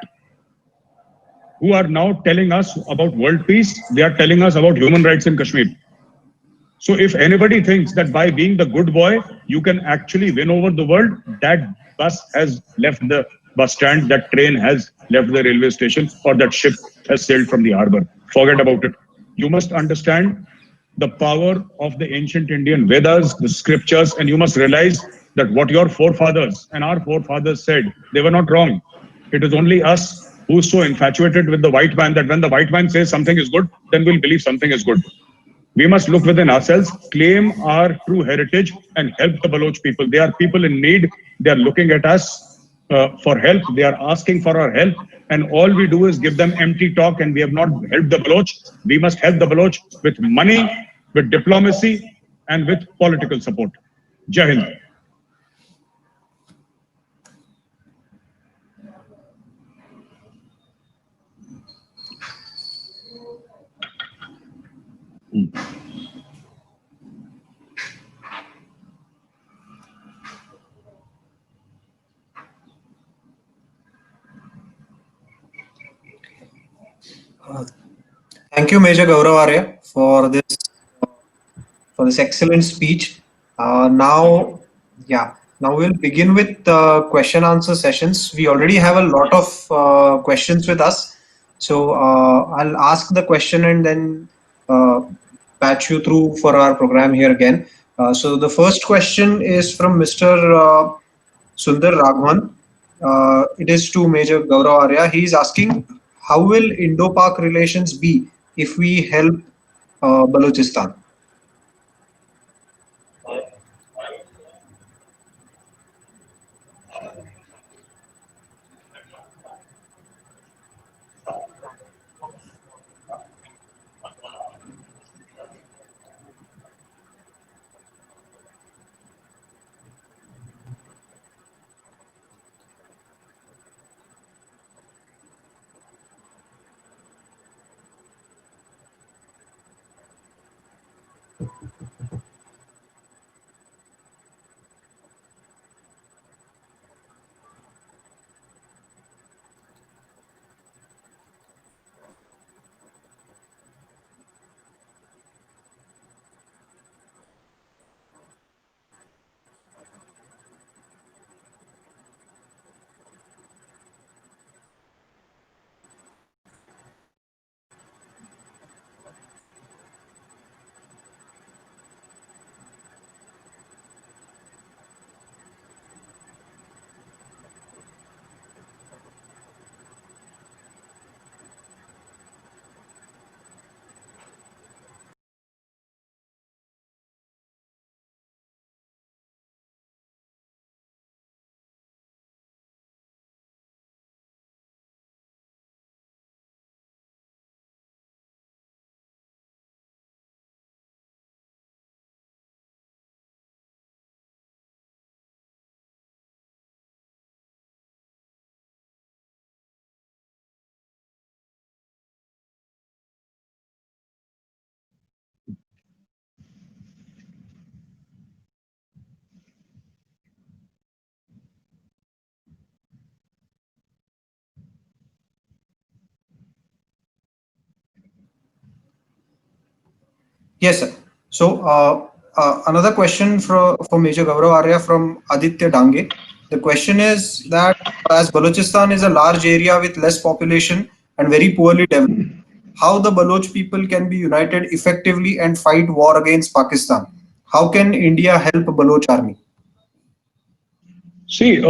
who are now telling us about world peace. They are telling us about human rights in Kashmir. So if anybody thinks that by being the good boy, you can actually win over the world, that bus has left the bus stand, that train has left the railway station, or that ship has sailed from the harbor. Forget about it. You must understand the power of the ancient Indian Vedas, the scriptures, and you must realize that what your forefathers and our forefathers said, they were not wrong. It is only us who's so infatuated with the white man that when the white man says something is good, then we'll believe something is good. We must look within ourselves, claim our true heritage, and help the Baloch people. They are people in need. They are looking at us for help. They are asking for our help. And all we do is give them empty talk, and we have not helped the Baloch. We must help the Baloch with money, with diplomacy, and with political support. Jai Hind. Thank you, Major Gaurav Arya, for this excellent speech. Now we'll begin with question answer sessions. We already have a lot of questions with us, so I'll ask the question and then patch you through for our program here again. So the first question is from Mr. Sundar Raghavan. It is to Major Gaurav Arya. He is asking, how will Indo-Pak relations be if we help Balochistan? Yes, sir. So another question for Major Gaurav Arya from Aditya Dange. The question is that as Balochistan is a large area with less population and very poorly developed, how the Baloch people can be united effectively and fight war against Pakistan? How can India help Baloch army? See,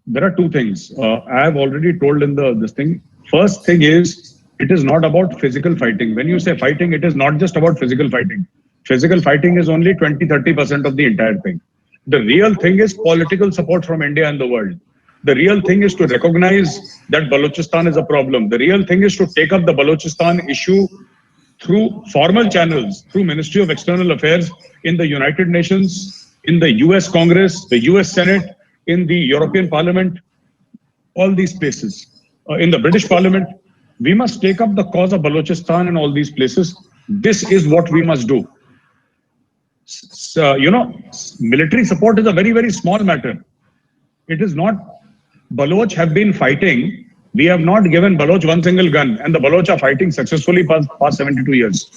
there are two things. I have already told in this thing. First thing is, it is not about physical fighting. When you say fighting, it is not just about physical fighting. Physical fighting is only 20-30% of the entire thing. The real thing is political support from India and the world. The real thing is to recognize that Balochistan is a problem. The real thing is to take up the Balochistan issue through formal channels, through Ministry of External Affairs in the United Nations, in the US Congress, the US Senate, in the European Parliament, all these places, in the British Parliament. We must take up the cause of Balochistan in all these places. This is what we must do. So, military support is a very, very small matter. It is not. Baloch have been fighting. We have not given Baloch one single gun, and the Baloch are fighting successfully past 72 years.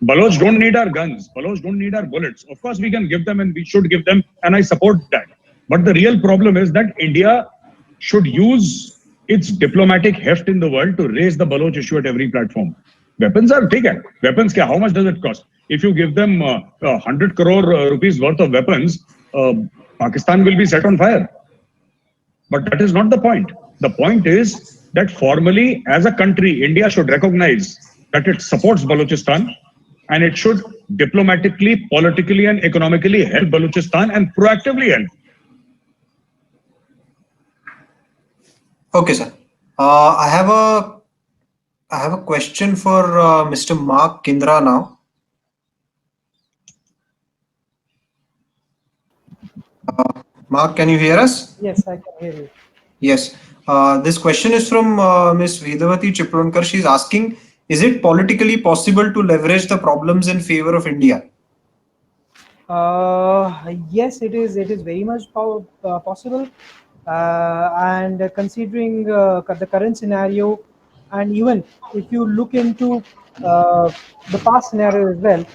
Baloch don't need our guns. Baloch don't need our bullets. Of course, we can give them and we should give them, and I support that. But the real problem is that India should use its diplomatic heft in the world to raise the Baloch issue at every platform. Weapons are big. Weapons, how much does it cost? If you give them 100 crore rupees worth of weapons, Pakistan will be set on fire. But that is not the point. The point is that formally, as a country, India should recognize that it supports Balochistan and it should diplomatically, politically, and economically help Balochistan and proactively help. Okay, sir. I have a question for Mr. Mark Kindra now. Mark, can you hear us? Yes, I can hear you. Yes. This question is from Ms. Vedavati Chiplonker. She's asking, is it politically possible to leverage the problems in favor of India? Yes, it is. It is very much possible, and considering the current scenario, and even if you look into the past scenario as well,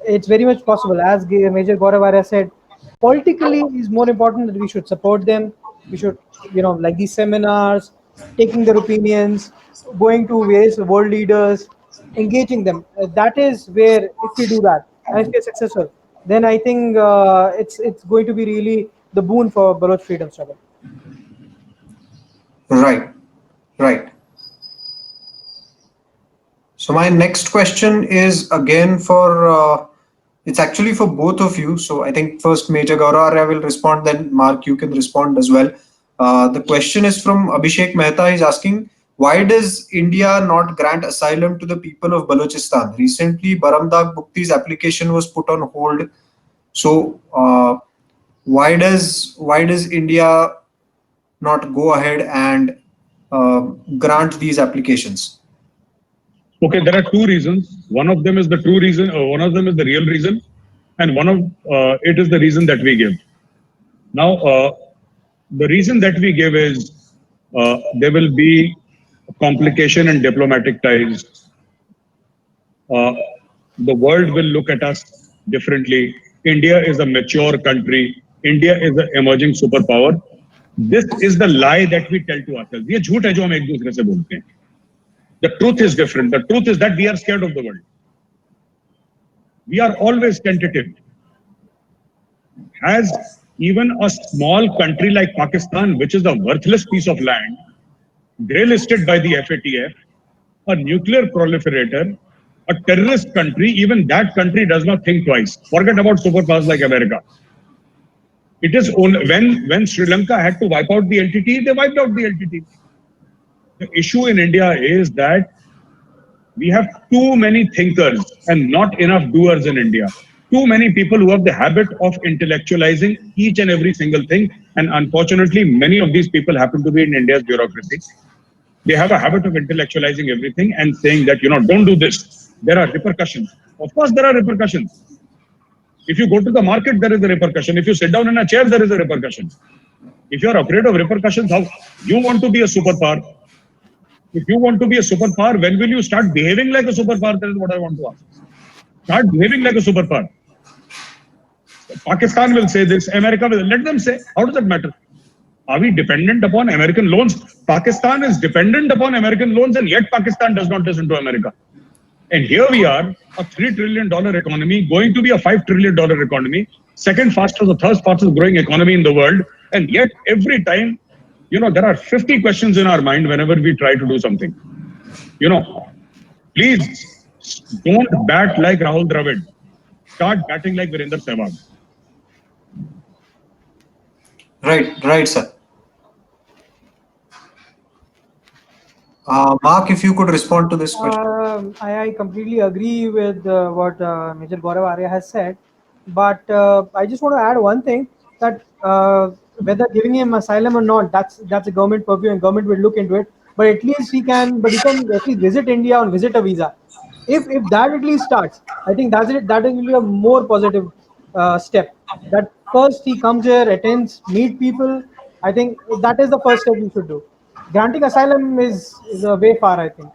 it's very much possible. As Major Gaurav Arya said, politically is more important that we should support them. We should, like these seminars, taking their opinions, going to various world leaders, engaging them. That is where, if we do that, and if we are successful, then I think it's going to be really the boon for Baloch freedom struggle. Right. Right. So my next question is again for, it's actually for both of you. So I think first Major Gaurav Arya will respond, then Mark, you can respond as well. The question is from Abhishek Mehta. He's asking, why does India not grant asylum to the people of Balochistan? Recently, Baramdag Bukti's application was put on hold. So why does India not go ahead and grant these applications? Okay, there are two reasons. One of them is the true reason, one of them is the real reason, and one of it is the reason that we give. Now, the reason that we give is there will be complication in diplomatic ties. The world will look at us differently. India is a mature country. India is an emerging superpower. This is the lie that we tell to ourselves. ये झूठ है जो हम एक दूसरे से बोलते हैं. The truth is different. The truth is that we are scared of the world. We are always tentative. Has even a small country like Pakistan, which is a worthless piece of land, grey-listed by the FATF, a nuclear proliferator, a terrorist country, even that country does not think twice. Forget about superpowers like America. It is only when Sri Lanka had to wipe out the LTT, they wiped out the LTT. The issue in India is that we have too many thinkers and not enough doers in India. Too many people who have the habit of intellectualizing each and every single thing. And unfortunately, many of these people happen to be in India's bureaucracy. They have a habit of intellectualizing everything and saying that, don't do this. There are repercussions. Of course, there are repercussions. If you go to the market, there is a repercussion. If you sit down in a chair, there is a repercussion. If you are afraid of repercussions, how you want to be a superpower? If you want to be a superpower, when will you start behaving like a superpower? That is what I want to ask. start behaving like a superpower. Pakistan will say this, America will, let them say. How does that matter? Are we dependent upon American loans? Pakistan is dependent upon American loans, and yet Pakistan does not listen to America. And here we are, a $3 trillion economy, going to be a $5 trillion economy, second fastest or third fastest growing economy in the world. And yet every time, there are 50 questions in our mind whenever we try to do something. Please don't bat like Rahul Dravid. Start batting like Virender Sehwag. Right, sir. Mark, if you could respond to this question. I completely agree with what Major Gaurav Arya has said, but I just want to add one thing, that whether giving him asylum or not, that's a government purview, and government will look into it. But at least he can at least visit India on visitor visa. If that at least starts, I think that will be a more positive step. That first he comes here, attends, meet people. I think that is the first step we should do. Granting asylum is a way far, I think.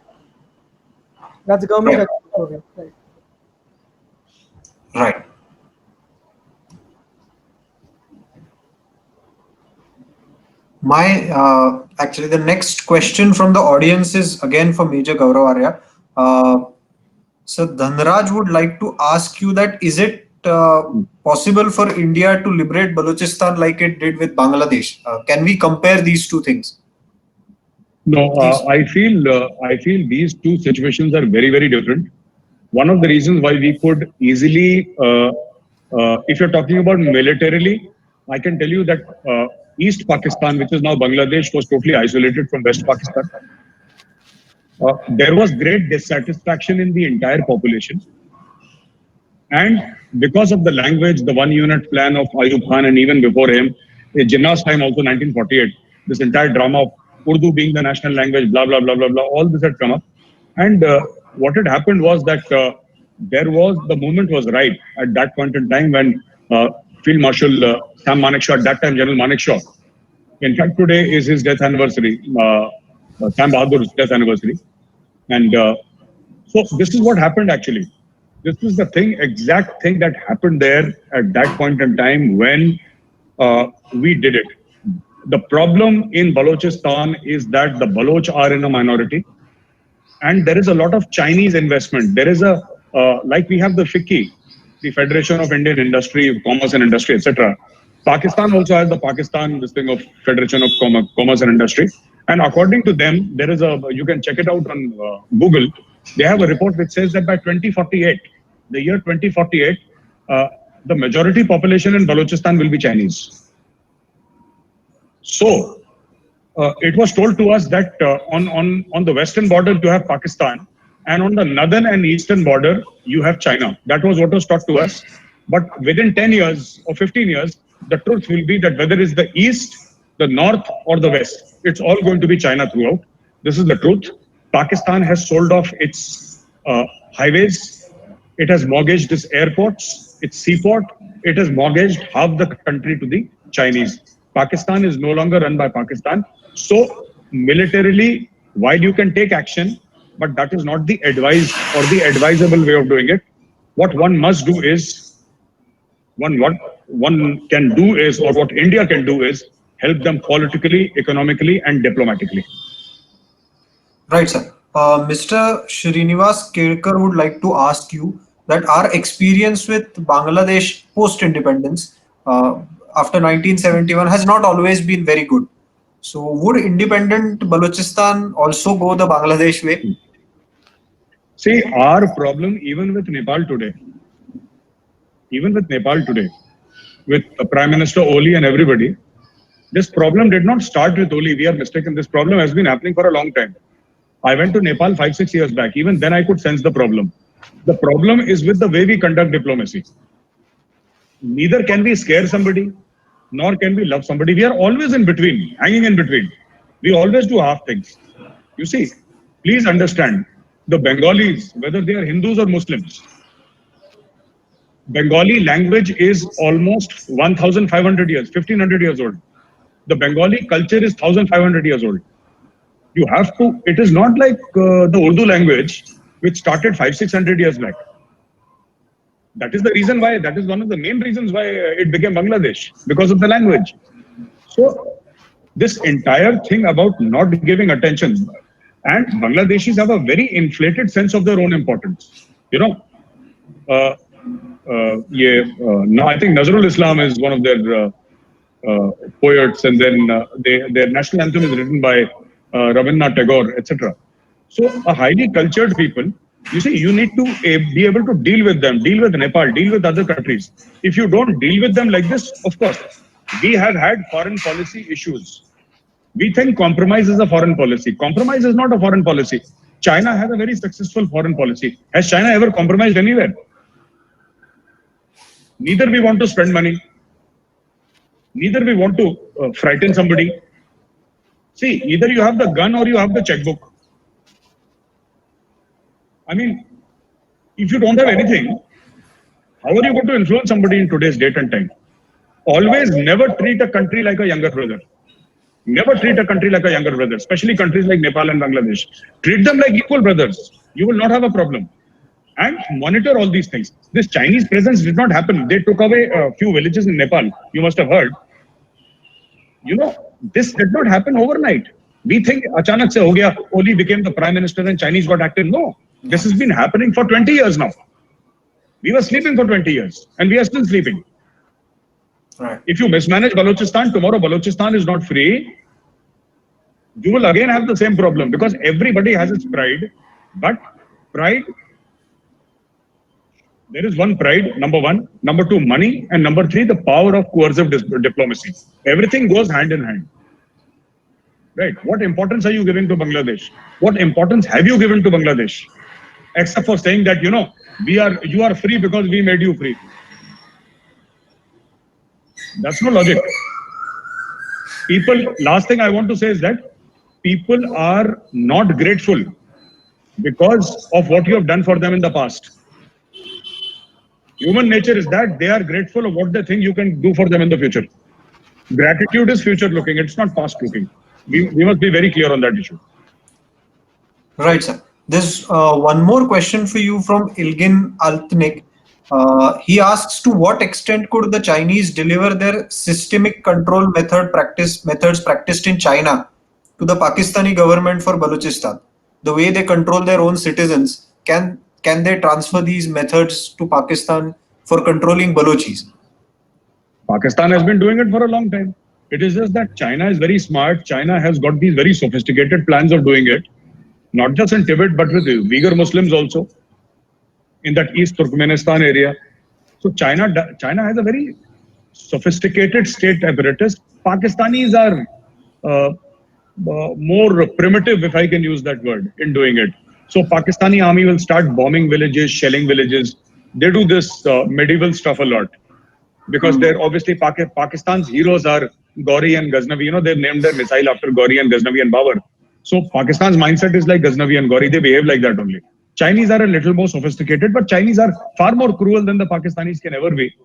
That's government program, right? Right. Actually, the next question from the audience is again for Major Gaurav Arya. So Dhanraj would like to ask you that, is it possible for India to liberate Balochistan like it did with Bangladesh? Can we compare these two things? No, I feel these two situations are very, very different. One of the reasons why we could easily, if you're talking about militarily, I can tell you that East Pakistan, which is now Bangladesh, was totally isolated from West Pakistan. There was great dissatisfaction in the entire population. And because of the language, the one unit plan of Ayub Khan, and even before him, Jinnah's time also 1948, this entire drama of Urdu being the national language, blah, blah, blah, blah, blah, all this had come up. And what had happened was that the movement was right at that point in time when Field Marshal Sam Manekshaw, at that time General Manekshaw, in fact, today is his death anniversary, Sam Bahadur's death anniversary. And so this is what happened actually. This is the exact thing that happened there at that point in time when we did it. The problem in Balochistan is that the Baloch are in a minority, and there is a lot of Chinese investment. There is like we have the FICCI, the Federation of Indian Industry, Commerce and Industry, etc. Pakistan also has the Pakistan, this thing of Federation of Commerce and Industry. And according to them, there is you can check it out on Google. They have a report which says that by 2048, the year 2048, the majority population in Balochistan will be Chinese. So it was told to us that on the western border you have Pakistan, and on the northern and eastern border you have China. That was what was taught to us. But within 10 years or 15 years, the truth will be that whether it's the east, the north, or the west, it's all going to be China throughout. This is the truth. Pakistan has sold off its highways. It has mortgaged its airports, its seaport. It has mortgaged half the country to the Chinese. Pakistan is no longer run by Pakistan. So militarily, while you can take action, but that is not the advised or the advisable way of doing it. What one must do is, what one can do is, or what India can do is, help them politically, economically, and diplomatically. Right, sir. Mr. Srinivas Kelkar would like to ask you that our experience with Bangladesh post-independence after 1971 has not always been very good. So would independent Balochistan also go the Bangladesh way? See, our problem even with Nepal today, with Prime Minister Oli and everybody, this problem did not start with Oli. We are mistaken. This problem has been happening for a long time. I went to Nepal 5-6 years back. Even then I could sense the problem. The problem is with the way we conduct diplomacy. Neither can we scare somebody, nor can we love somebody. We are always in between, hanging in between. We always do half things. You see, please understand, the Bengalis, whether they are Hindus or Muslims, Bengali language is almost 1,500 years, 1,500 years old. The Bengali culture is 1,500 years old. You have to, it is not like the Urdu language, which started 500-600 years back. That is the reason why, that is one of the main reasons why it became Bangladesh, because of the language. So this entire thing about not giving attention, and Bangladeshis have a very inflated sense of their own importance. You know, now I think Nazrul Islam is one of their poets, and then their national anthem is written by Rabindranath Tagore, etc. So a highly cultured people, you see, you need to be able to deal with them, deal with Nepal, deal with other countries. If you don't deal with them like this, of course, we have had foreign policy issues. We think compromise is a foreign policy. Compromise is not a foreign policy. China has a very successful foreign policy. Has China ever compromised anywhere? Neither we want to spend money. Neither we want to frighten somebody. See, either you have the gun or you have the checkbook. I mean, if you don't have anything, how are you going to influence somebody in today's date and time? Always never treat a country like a younger brother. Never treat a country like a younger brother, especially countries like Nepal and Bangladesh. Treat them like equal brothers. You will not have a problem. And monitor all these things. This Chinese presence did not happen. They took away a few villages in Nepal. You must have heard. You know, this did not happen overnight. We think achanak se ho gaya, Oli became the prime minister and Chinese got active. No, this has been happening for 20 years now. We were sleeping for 20 years and we are still sleeping. Right. If you mismanage Balochistan, tomorrow Balochistan is not free, you will again have the same problem, because everybody has its pride. But pride, there is one pride, number one. Number two, money. And number three, the power of coercive diplomacy. Everything goes hand in hand. Right? What importance are you giving to Bangladesh? What importance have you given to Bangladesh? Except for saying that, you know, you are free because we made you free. That's no logic. People, last thing I want to say is that people are not grateful because of what you have done for them in the past. Human nature is that they are grateful of what they think you can do for them in the future. Gratitude is future looking, it's not past looking. We must be very clear on that issue. Right, sir. There's one more question for you from Ilgin Altnik. He asks, to what extent could the Chinese deliver their systemic control methods practiced in China to the Pakistani government for Balochistan? The way they control their own citizens, can they transfer these methods to Pakistan for controlling Balochis? Pakistan has been doing it for a long time. It is just that China is very smart. China has got these very sophisticated plans of doing it, not just in Tibet, but with Uyghur Muslims also, in that East Turkmenistan area. So China has a very sophisticated state apparatus. Pakistanis are more primitive, if I can use that word, in doing it. So Pakistani army will start bombing villages, shelling villages. They do this medieval stuff a lot, because they're obviously Pakistan's heroes are Gauri and Ghaznavi. You know, they've named their missile after Gauri and Ghaznavi and Babur. So Pakistan's mindset is like Ghaznavi and Gauri. They behave like that only. Chinese are a little more sophisticated, but Chinese are far more cruel than the Pakistanis can ever be.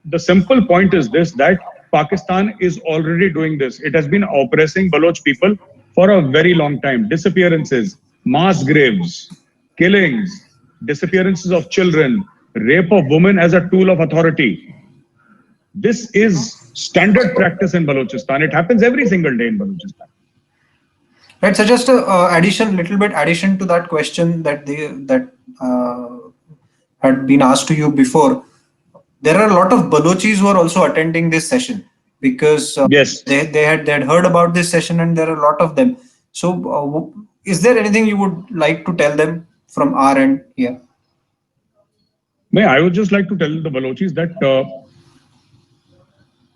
The simple point is this, that Pakistan is already doing this. It has been oppressing Baloch people for a very long time. Disappearances, mass graves, killings, disappearances of children, rape of women as a tool of authority. This is standard practice in Balochistan. It happens every single day in Balochistan. Right. So just a addition to that question that had been asked to you before. There are a lot of Balochis who are also attending this session, because Yes. they had heard about this session, and there are a lot of them. So is there anything you would like to tell them from our end here? I would just like to tell the Balochis that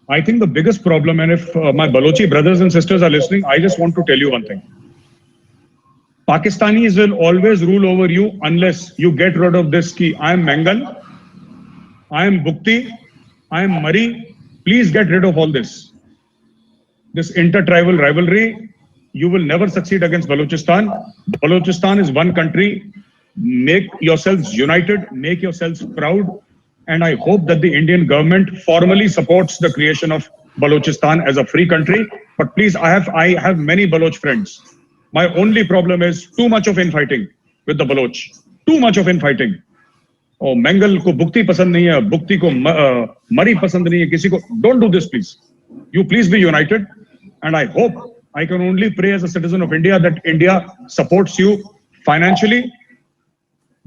I think the biggest problem, and if my Balochi brothers and sisters are listening, I just want to tell you one thing. Pakistanis will always rule over you unless you get rid of this key. I am Mangal, I am Bukti, I am Mari. Please get rid of all this. This intertribal rivalry, you will never succeed against Balochistan. Balochistan is one country. Make yourselves united, make yourselves proud. And I hope that the Indian government formally supports the creation of Balochistan as a free country. But please, I have many Baloch friends. My only problem is too much of infighting with the Baloch. Too much of infighting. और मंगल को भुक्ति पसंद नहीं है, भुक्ति को मरी पसंद नहीं है किसी को. Don't do this, please. You please be united, and I hope I can only pray as a citizen of India that India supports you financially,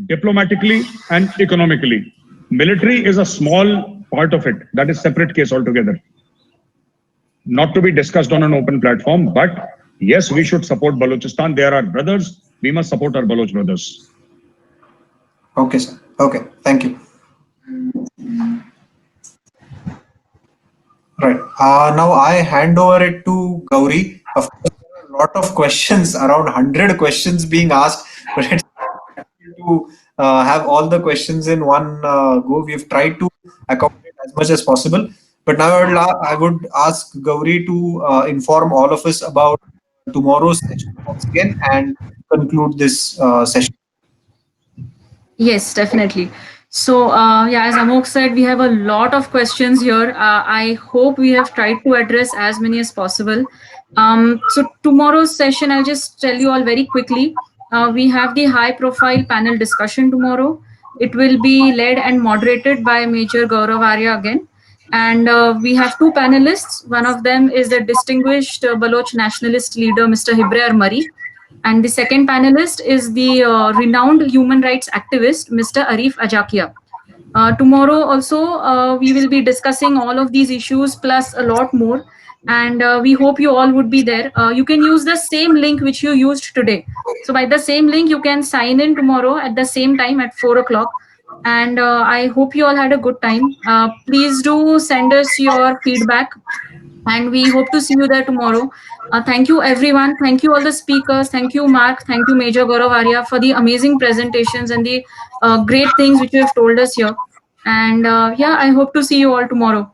diplomatically, and economically. Military is a small part of it. That is separate case altogether. Not to be discussed on an open platform, but yes, we should support Balochistan. They are our brothers. We must support our Baloch brothers. Okay, sir. Okay, thank you. Right. Now I hand over it to Gauri. Of course, there are a lot of questions, around 100 questions being asked, but it's to have all the questions in one go. We've tried to accommodate as much as possible. But now I would ask Gauri to inform all of us about tomorrow's session once again and conclude this session. Yes, definitely. So, yeah, as Amok said, we have a lot of questions here. I hope we have tried to address as many as possible. So, tomorrow's session, I'll just tell you all very quickly. We have the high profile panel discussion tomorrow. It will be led and moderated by Major Gaurav Arya again. And we have two panelists. One of them is the distinguished Baloch nationalist leader, Mr. Hibre Armari. And the second panelist is the renowned human rights activist, Mr. Arif Ajakia. Tomorrow also, we will be discussing all of these issues plus a lot more. And we hope you all would be there. You can use the same link which you used today. So by the same link, you can sign in tomorrow at the same time at 4 o'clock. And I hope you all had a good time. Please do send us your feedback. And we hope to see you there tomorrow. Thank you, everyone. Thank you, all the speakers. Thank you, Mark. Thank you, Major Gaurav Arya, for the amazing presentations and the great things which you have told us here. And yeah, I hope to see you all tomorrow.